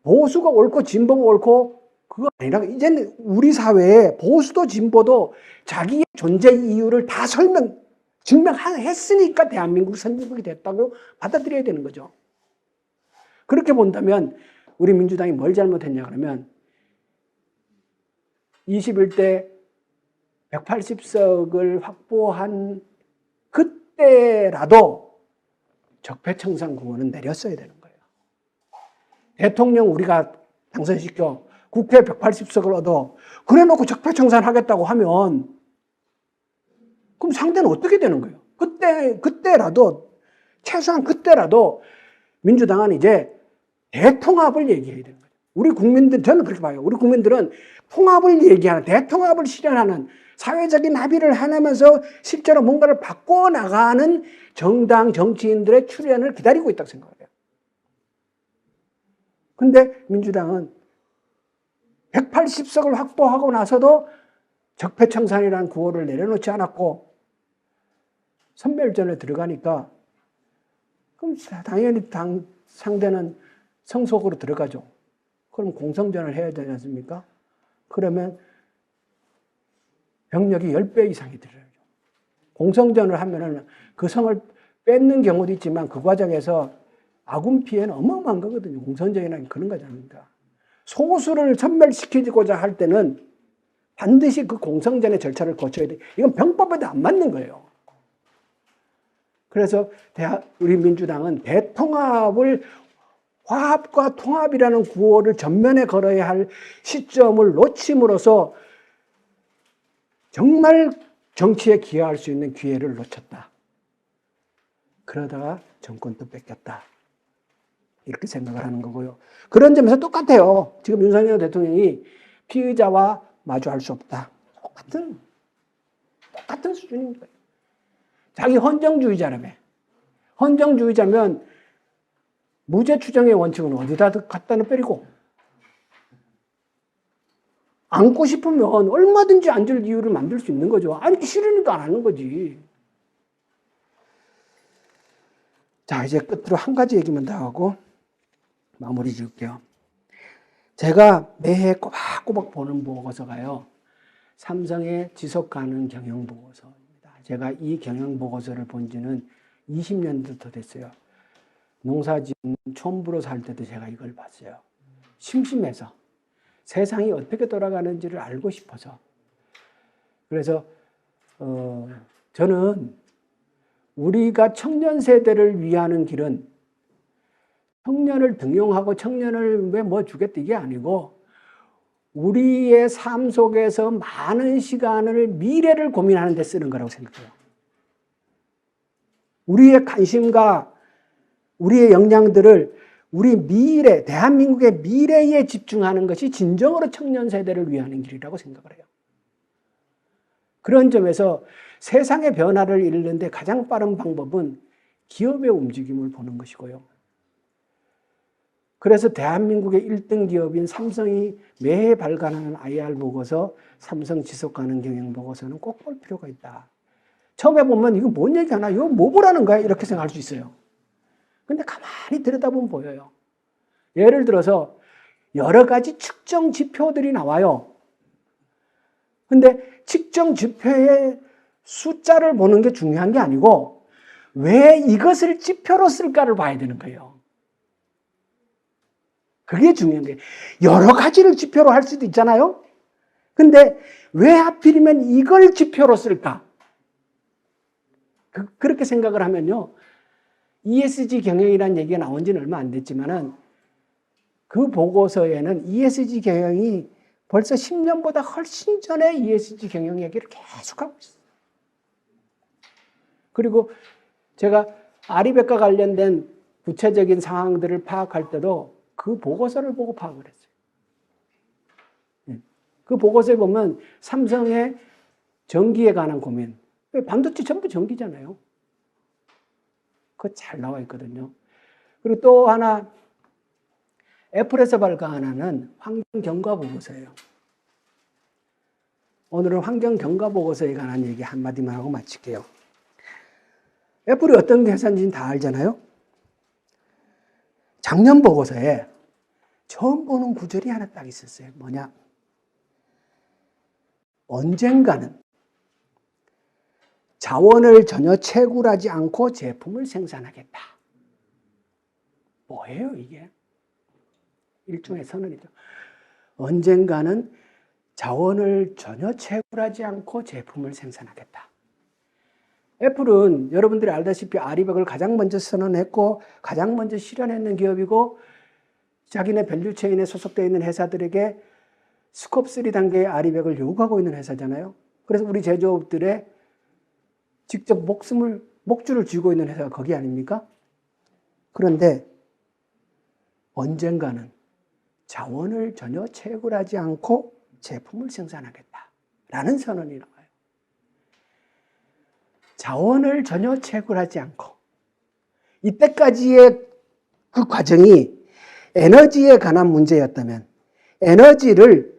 보수가 옳고 진보가 옳고 그거 아니라 이제는 우리 사회에 보수도 진보도 자기의 존재 이유를 다 증명했으니까 대한민국 선진국이 됐다고 받아들여야 되는 거죠. 그렇게 본다면 우리 민주당이 뭘 잘못했냐 그러면 21대 180석을 확보한 그때라도 적폐청산 구호는 내렸어야 되는 거예요. 대통령 우리가 당선시켜 국회 180석을 얻어 그래 놓고 적폐청산 하겠다고 하면 그럼 상대는 어떻게 되는 거예요? 그때라도 최소한 그때라도 민주당은 이제 대통합을 얘기해야 되는 거예요. 우리 국민들, 저는 그렇게 봐요. 우리 국민들은 통합을 얘기하는, 대통합을 실현하는, 사회적인 합의를 하면서 실제로 뭔가를 바꿔나가는 정당, 정치인들의 출현을 기다리고 있다고 생각해요. 근데 민주당은 180석을 확보하고 나서도 적폐청산이라는 구호를 내려놓지 않았고 선별전에 들어가니까 그럼 당연히 상대는 성속으로 들어가죠. 그럼 공성전을 해야 되지 않습니까? 그러면 병력이 10배 이상이 들어요. 공성전을 하면은 그 성을 뺏는 경우도 있지만 그 과정에서 아군 피해는 어마어마한 거거든요. 공성전이라는 그런 거지 않습니까? 소수를 선멸시키고자 할 때는 반드시 그 공성전의 절차를 거쳐야 돼. 이건 병법에도 안 맞는 거예요. 그래서 우리 민주당은 대통합을, 화합과 통합이라는 구호를 전면에 걸어야 할 시점을 놓침으로써 정말 정치에 기여할 수 있는 기회를 놓쳤다. 그러다가 정권도 뺏겼다. 이렇게 생각을 하는 거고요. 그런 점에서 똑같아요. 지금 윤석열 대통령이 피의자와 마주할 수 없다. 똑같은 수준입니다. 자기 헌정주의자라며. 헌정주의자면 무죄 추정의 원칙은 어디다 갖다 빼리고 앉고 싶으면 얼마든지 앉을 이유를 만들 수 있는 거죠. 앉기 싫으니까 안 하는 거지. 자, 이제 끝으로 한 가지 얘기만 더 하고 마무리 지을게요. 제가 매해 꼬박꼬박 보는 보고서가요. 삼성의 지속가능 경영보고서입니다. 제가 이 경영보고서를 본 지는 20년도 더 됐어요. 농사짓는 촌부로 살 때도 제가 이걸 봤어요. 심심해서. 세상이 어떻게 돌아가는지를 알고 싶어서. 그래서 저는 우리가 청년 세대를 위하는 길은 청년을 등용하고 청년을 왜 뭐 주겠다 이게 아니고 우리의 삶 속에서 많은 시간을 미래를 고민하는 데 쓰는 거라고 생각해요. 우리의 관심과 우리의 역량들을 우리 미래, 대한민국의 미래에 집중하는 것이 진정으로 청년 세대를 위하는 길이라고 생각을 해요. 그런 점에서 세상의 변화를 이루는데 가장 빠른 방법은 기업의 움직임을 보는 것이고요. 그래서 대한민국의 1등 기업인 삼성이 매해 발간하는 IR 보고서, 삼성 지속가능 경영 보고서는 꼭 볼 필요가 있다. 처음에 보면 이거 뭔 얘기하나? 이거 뭐 보라는 거야? 이렇게 생각할 수 있어요. 근데 가만히 들여다보면 보여요. 예를 들어서 여러 가지 측정 지표들이 나와요. 근데 측정 지표의 숫자를 보는 게 중요한 게 아니고 왜 이것을 지표로 쓸까를 봐야 되는 거예요. 그게 중요한 거예요. 여러 가지를 지표로 할 수도 있잖아요. 근데 왜 하필이면 이걸 지표로 쓸까? 그렇게 생각을 하면요. ESG 경영이라는 얘기가 나온 지는 얼마 안 됐지만은 그 보고서에는 ESG 경영이 벌써 10년보다 훨씬 전에 ESG 경영 얘기를 계속하고 있어요. 그리고 제가 아리백과 관련된 구체적인 상황들을 파악할 때도 그 보고서를 보고 파악을 했어요. 그 보고서에 보면 삼성의 전기에 관한 고민, 반도체 전부 전기잖아요. 그거 잘 나와 있거든요. 그리고 또 하나 애플에서 발간하는 환경경과 보고서예요. 오늘은 환경경과 보고서에 관한 얘기 한마디만 하고 마칠게요. 애플이 어떤 회사인지는 다 알잖아요. 작년 보고서에 처음 보는 구절이 하나 딱 있었어요. 뭐냐? 언젠가는 자원을 전혀 채굴하지 않고 제품을 생산하겠다. 뭐예요, 이게? 일종의 선언이죠. 언젠가는 자원을 전혀 채굴하지 않고 제품을 생산하겠다. 애플은 여러분들이 알다시피 아리백을 가장 먼저 선언했고 가장 먼저 실현했는 기업이고 자기네 밸류체인에 소속되어 있는 회사들에게 스콥 3 단계의 아리백을 요구하고 있는 회사잖아요. 그래서 우리 제조업들의 직접 목줄을 쥐고 있는 회사가 거기 아닙니까? 그런데 언젠가는 자원을 전혀 채굴하지 않고 제품을 생산하겠다라는 선언이 나와요. 자원을 전혀 채굴하지 않고 이때까지의 그 과정이 에너지에 관한 문제였다면 에너지를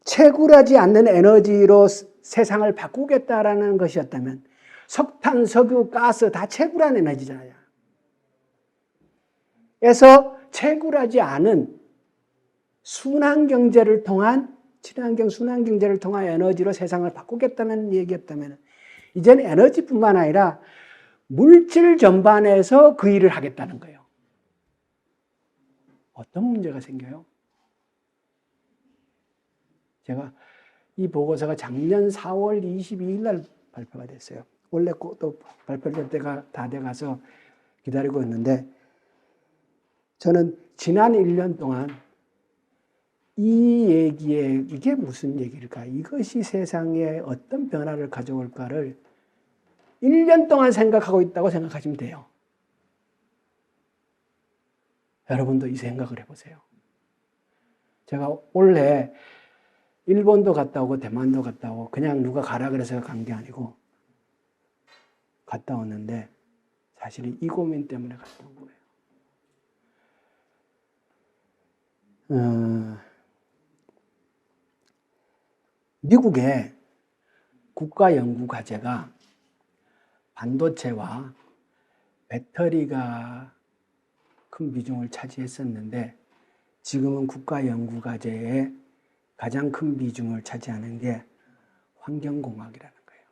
채굴하지 않는 에너지로 세상을 바꾸겠다라는 것이었다면 석탄, 석유, 가스 다 채굴한 에너지잖아요. 그래서 채굴하지 않은 순환경제를 통한 친환경 순환경제를 통한 에너지로 세상을 바꾸겠다는 얘기였다면 이제는 에너지뿐만 아니라 물질 전반에서 그 일을 하겠다는 거예요. 어떤 문제가 생겨요? 제가 이 보고서가 작년 4월 22일 날 발표가 됐어요. 원래 또 발표될 때가 다 돼가서 기다리고 있는데 저는 지난 1년 동안 이 얘기에 이게 무슨 얘기일까? 이것이 세상에 어떤 변화를 가져올까를 1년 동안 생각하고 있다고 생각하시면 돼요. 여러분도 이 생각을 해보세요. 제가 올해 일본도 갔다 오고 대만도 갔다 오고 그냥 누가 가라 그래서 간 게 아니고 갔다 왔는데 사실은 이 고민 때문에 갔다 온 거예요. 미국의 국가연구과제가 반도체와 배터리가 큰 비중을 차지했었는데 지금은 국가연구과제의 가장 큰 비중을 차지하는 게 환경공학이라는 거예요.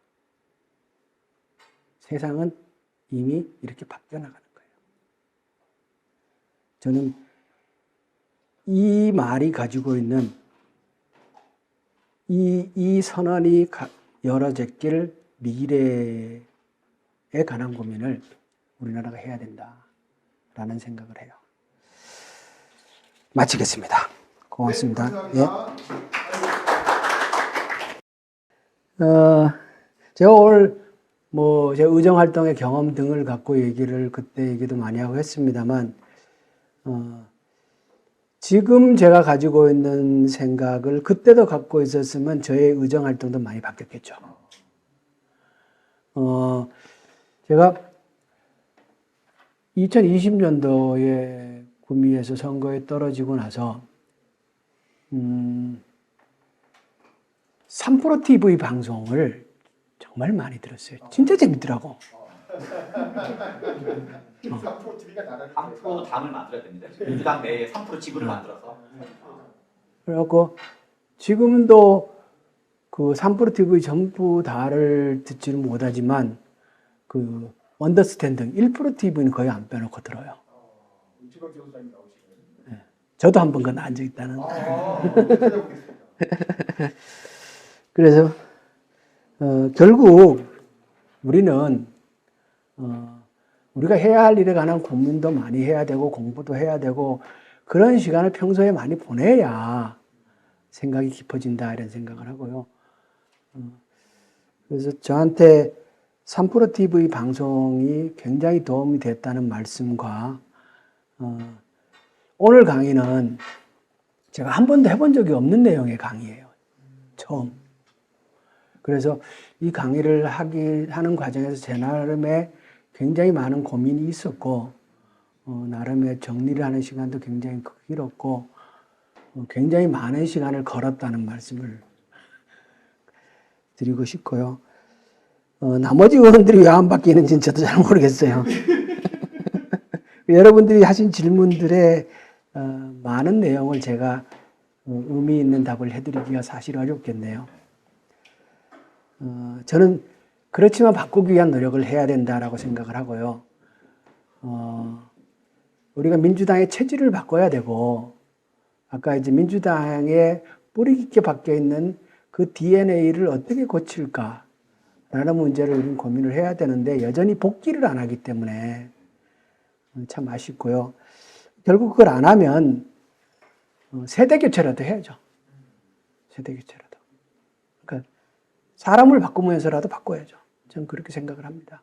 세상은 이미 이렇게 바뀌어 나가는 거예요. 저는 이 말이 가지고 있는 이 선언이 열어제낄 미래에 관한 고민을 우리나라가 해야 된다라는 생각을 해요. 마치겠습니다. 고맙습니다. 네, 감사합니다. 제가 오늘 제 의정활동의 경험 등을 갖고 그때 얘기도 많이 하고 했습니다만, 지금 제가 가지고 있는 생각을 그때도 갖고 있었으면 저의 의정활동도 많이 바뀌었겠죠. 제가 2020년도에 구미에서 선거에 떨어지고 나서 3프로 TV 방송을 정말 많이 들었어요. 진짜 재밌더라고. 3프로 TV가 나가는 3% 당을 만들어야 됩니다. 민주당 내에 3% 지분을 만들어서. 그래갖고 지금도 그 3프로 TV 전부 다를 듣지는 못하지만 그 언더스탠딩 1프로 TV는 거의 안 빼놓고 들어요. 이주광 변호사님 나오시고요. 저도 한 번 앉아 있다는. 찾아보겠습니다. 그래서 결국 우리는 우리가 해야 할 일에 관한 고민도 많이 해야 되고 공부도 해야 되고 그런 시간을 평소에 많이 보내야 생각이 깊어진다 이런 생각을 하고요. 그래서 저한테 3프로 TV 방송이 굉장히 도움이 됐다는 말씀과 오늘 강의는 제가 한 번도 해본 적이 없는 내용의 강의예요. 처음. 그래서 이 강의를 하는 과정에서 제 나름의 굉장히 많은 고민이 있었고 나름의 정리를 하는 시간도 굉장히 길었고 굉장히 많은 시간을 걸었다는 말씀을 드리고 싶고요. 나머지 의원들이 왜 안 바뀌는지는 저도 잘 모르겠어요. 여러분들이 하신 질문들의 많은 내용을 제가 의미 있는 답을 해드리기가 사실 어렵겠네요. 저는 그렇지만 바꾸기 위한 노력을 해야 된다라고 생각을 하고요. 우리가 민주당의 체질을 바꿔야 되고, 아까 이제 민주당에 뿌리 깊게 박혀 있는 그 DNA를 어떻게 고칠까라는 문제를 우리는 고민을 해야 되는데, 여전히 복귀를 안 하기 때문에 참 아쉽고요. 결국 그걸 안 하면 세대 교체라도 해야죠. 세대 교체라도. 그러니까 사람을 바꾸면서라도 바꿔야죠. 저는 그렇게 생각을 합니다.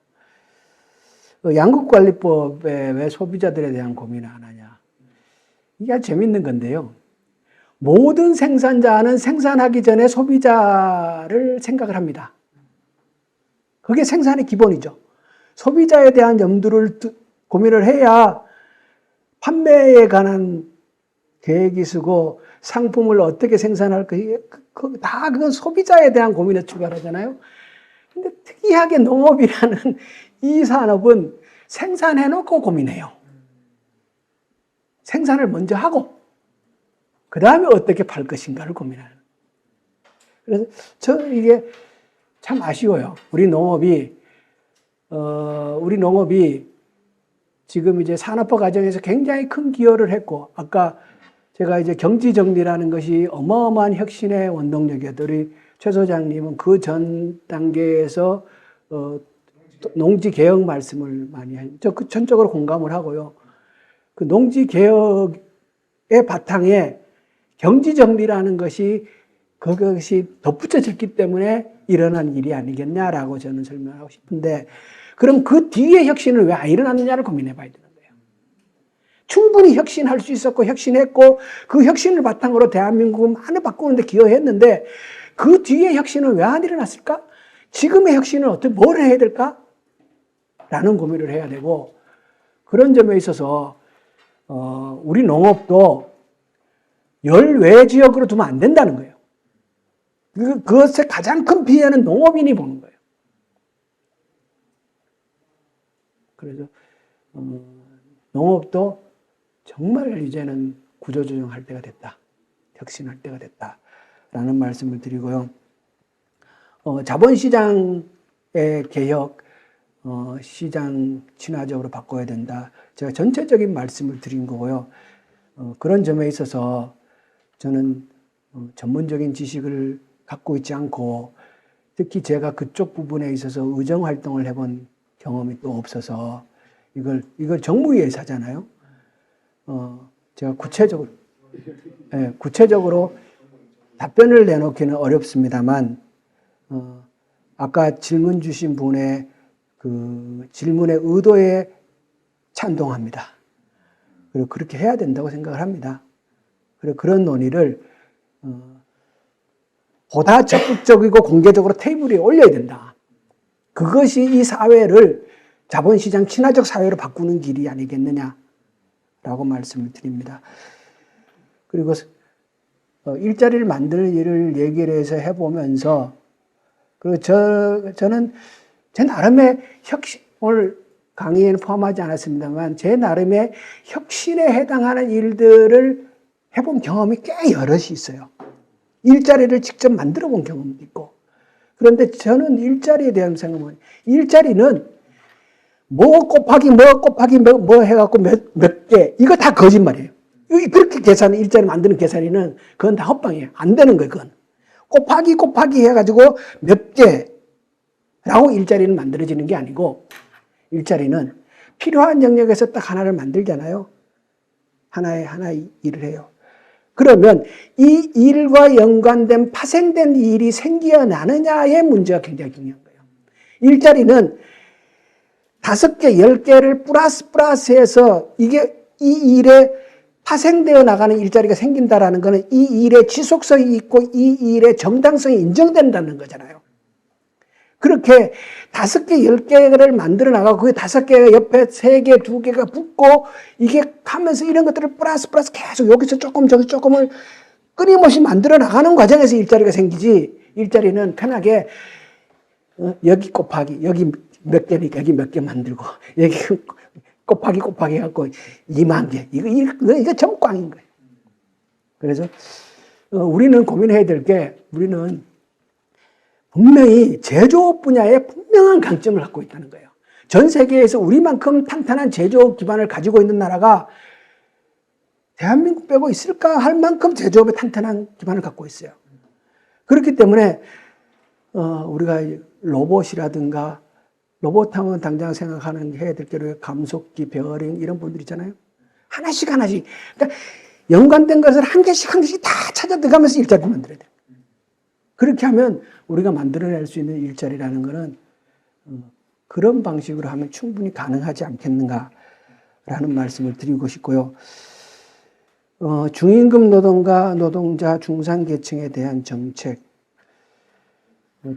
양국관리법에 왜 소비자들에 대한 고민을 안 하냐. 이게 아주 재밌는 건데요. 모든 생산자는 생산하기 전에 소비자를 생각을 합니다. 그게 생산의 기본이죠. 소비자에 대한 염두를 고민을 해야 판매에 관한 계획이 쓰고 상품을 어떻게 생산할 다 그건 소비자에 대한 고민에 출발하잖아요. 근데 특이하게 농업이라는 이 산업은 생산해놓고 고민해요. 생산을 먼저 하고 그 다음에 어떻게 팔 것인가를 고민하는. 그래서 저는 이게 참 아쉬워요. 우리 농업이 지금 이제 산업화 과정에서 굉장히 큰 기여를 했고, 아까 제가 이제 경지정리라는 것이 어마어마한 혁신의 원동력이었던 우리 최 소장님은 그 전 단계에서 농지 개혁 말씀을 많이 해요. 저 전적으로 공감을 하고요. 그 농지 개혁의 바탕에 경지 정리라는 것이 그것이 덧붙여졌기 때문에 일어난 일이 아니겠냐라고 저는 설명하고 싶은데, 그럼 그 뒤에 혁신을 왜 안 일어났느냐를 고민해 봐야 되는 거예요. 충분히 혁신할 수 있었고 혁신했고 그 혁신을 바탕으로 대한민국은 많이 바꾸는데 기여했는데 그 뒤에 혁신은 왜 안 일어났을까? 지금의 혁신은 어떻게 뭘 해야 될까? 라는 고민을 해야 되고 그런 점에 있어서 우리 농업도 열외 지역으로 두면 안 된다는 거예요. 그것의 가장 큰 피해는 농업인이 보는 거예요. 그래서 농업도 정말 이제는 구조조정할 때가 됐다. 혁신할 때가 됐다라는 말씀을 드리고요. 자본시장의 개혁, 시장 친화적으로 바꿔야 된다. 제가 전체적인 말씀을 드린 거고요. 그런 점에 있어서 저는 전문적인 지식을 갖고 있지 않고 특히 제가 그쪽 부분에 있어서 의정 활동을 해본 경험이 또 없어서 이걸 정무위에서 하잖아요. 제가 구체적으로 답변을 내놓기는 어렵습니다만 아까 질문 주신 분의 그 질문의 의도에 찬동합니다. 그리고 그렇게 해야 된다고 생각을 합니다. 그리고 그런 논의를 보다 적극적이고 공개적으로 테이블 위에 올려야 된다. 그것이 이 사회를 자본시장 친화적 사회로 바꾸는 길이 아니겠느냐라고 말씀을 드립니다. 그리고 일자리를 만드는 일을 얘기를 해서 해보면서 그리고 저는 제 나름의 혁신, 오늘 강의에는 포함하지 않았습니다만 제 나름의 혁신에 해당하는 일들을 해본 경험이 꽤 여럿이 있어요. 일자리를 직접 만들어 본 경험도 있고. 그런데 저는 일자리에 대한 생각은 일자리는 뭐 곱하기 뭐 해갖고 몇 개, 이거 다 거짓말이에요. 그렇게 일자리 만드는 계산이는 그건 다 헛방이에요. 안 되는 거예요, 그건. 곱하기 해가지고 몇 개라고 일자리는 만들어지는 게 아니고 일자리는 필요한 영역에서 딱 하나를 만들잖아요. 하나의 일을 해요. 그러면 이 일과 연관된 파생된 일이 생겨나느냐의 문제가 굉장히 중요한 거예요. 일자리는 5개, 10개를 플러스해서 이게 이 일에 파생되어 나가는 일자리가 생긴다라는 것은 이 일의 지속성이 있고 이 일의 정당성이 인정된다는 거잖아요. 그렇게 5개, 10개를 만들어 나가고 그 5개가 옆에 3개, 2개가 붙고 이게 하면서 이런 것들을 플러스 계속 여기서 조금 저기서 조금을 끊임없이 만들어 나가는 과정에서 일자리가 생기지 일자리는 편하게 여기 곱하기 여기 몇 개니까 여기 몇 개 만들고 여기 곱하기 해갖고 2만 개 이거 전부 꽝인 거예요. 그래서 우리는 고민해야 될 게 우리는 분명히 제조업 분야에 분명한 강점을 갖고 있다는 거예요. 전 세계에서 우리만큼 탄탄한 제조업 기반을 가지고 있는 나라가 대한민국 빼고 있을까 할 만큼 제조업에 탄탄한 기반을 갖고 있어요. 그렇기 때문에 우리가 로봇이라든가 로봇 하면 당장 생각하는 해야 될 게 감속기, 베어링 이런 분들 있잖아요. 하나씩. 그러니까 연관된 것을 한 개씩 다 찾아 들어가면서 일자리를 만들어야 돼요. 그렇게 하면 우리가 만들어낼 수 있는 일자리라는 것은 그런 방식으로 하면 충분히 가능하지 않겠는가라는 말씀을 드리고 싶고요. 중임금 노동과 노동자 중산계층에 대한 정책.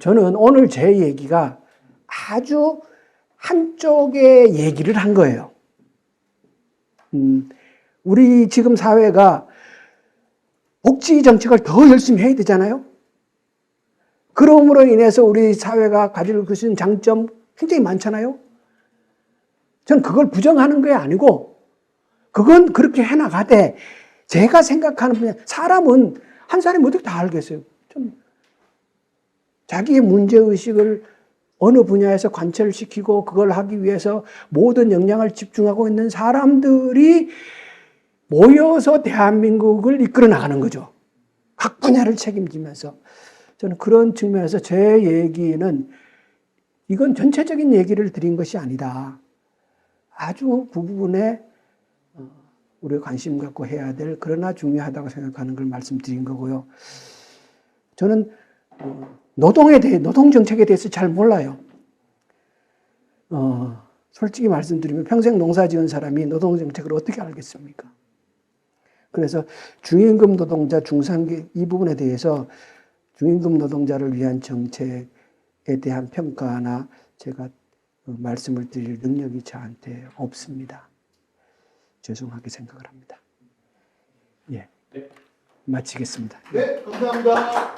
저는 오늘 제 얘기가 아주 한쪽의 얘기를 한 거예요. 우리 지금 사회가 복지 정책을 더 열심히 해야 되잖아요. 그러므로 인해서 우리 사회가 가질 것은 장점 굉장히 많잖아요. 저는 그걸 부정하는 게 아니고 그건 그렇게 해나가되 제가 생각하는 분야 사람은 한 사람이 어떻게 다 알겠어요. 좀 자기의 문제의식을 어느 분야에서 관철시키고 그걸 하기 위해서 모든 역량을 집중하고 있는 사람들이 모여서 대한민국을 이끌어 나가는 거죠. 각 분야를 책임지면서. 저는 그런 측면에서 제 얘기는 이건 전체적인 얘기를 드린 것이 아니다. 아주 그 부분에 우리가 관심 갖고 해야 될 그러나 중요하다고 생각하는 걸 말씀드린 거고요. 저는 노동 정책에 대해서 잘 몰라요. 솔직히 말씀드리면 평생 농사 지은 사람이 노동정책을 어떻게 알겠습니까? 그래서 중임금 노동자, 중상기 이 부분에 대해서 중임금 노동자를 위한 정책에 대한 평가나 제가 말씀을 드릴 능력이 저한테 없습니다. 죄송하게 생각을 합니다. 예, 마치겠습니다. 네, 감사합니다.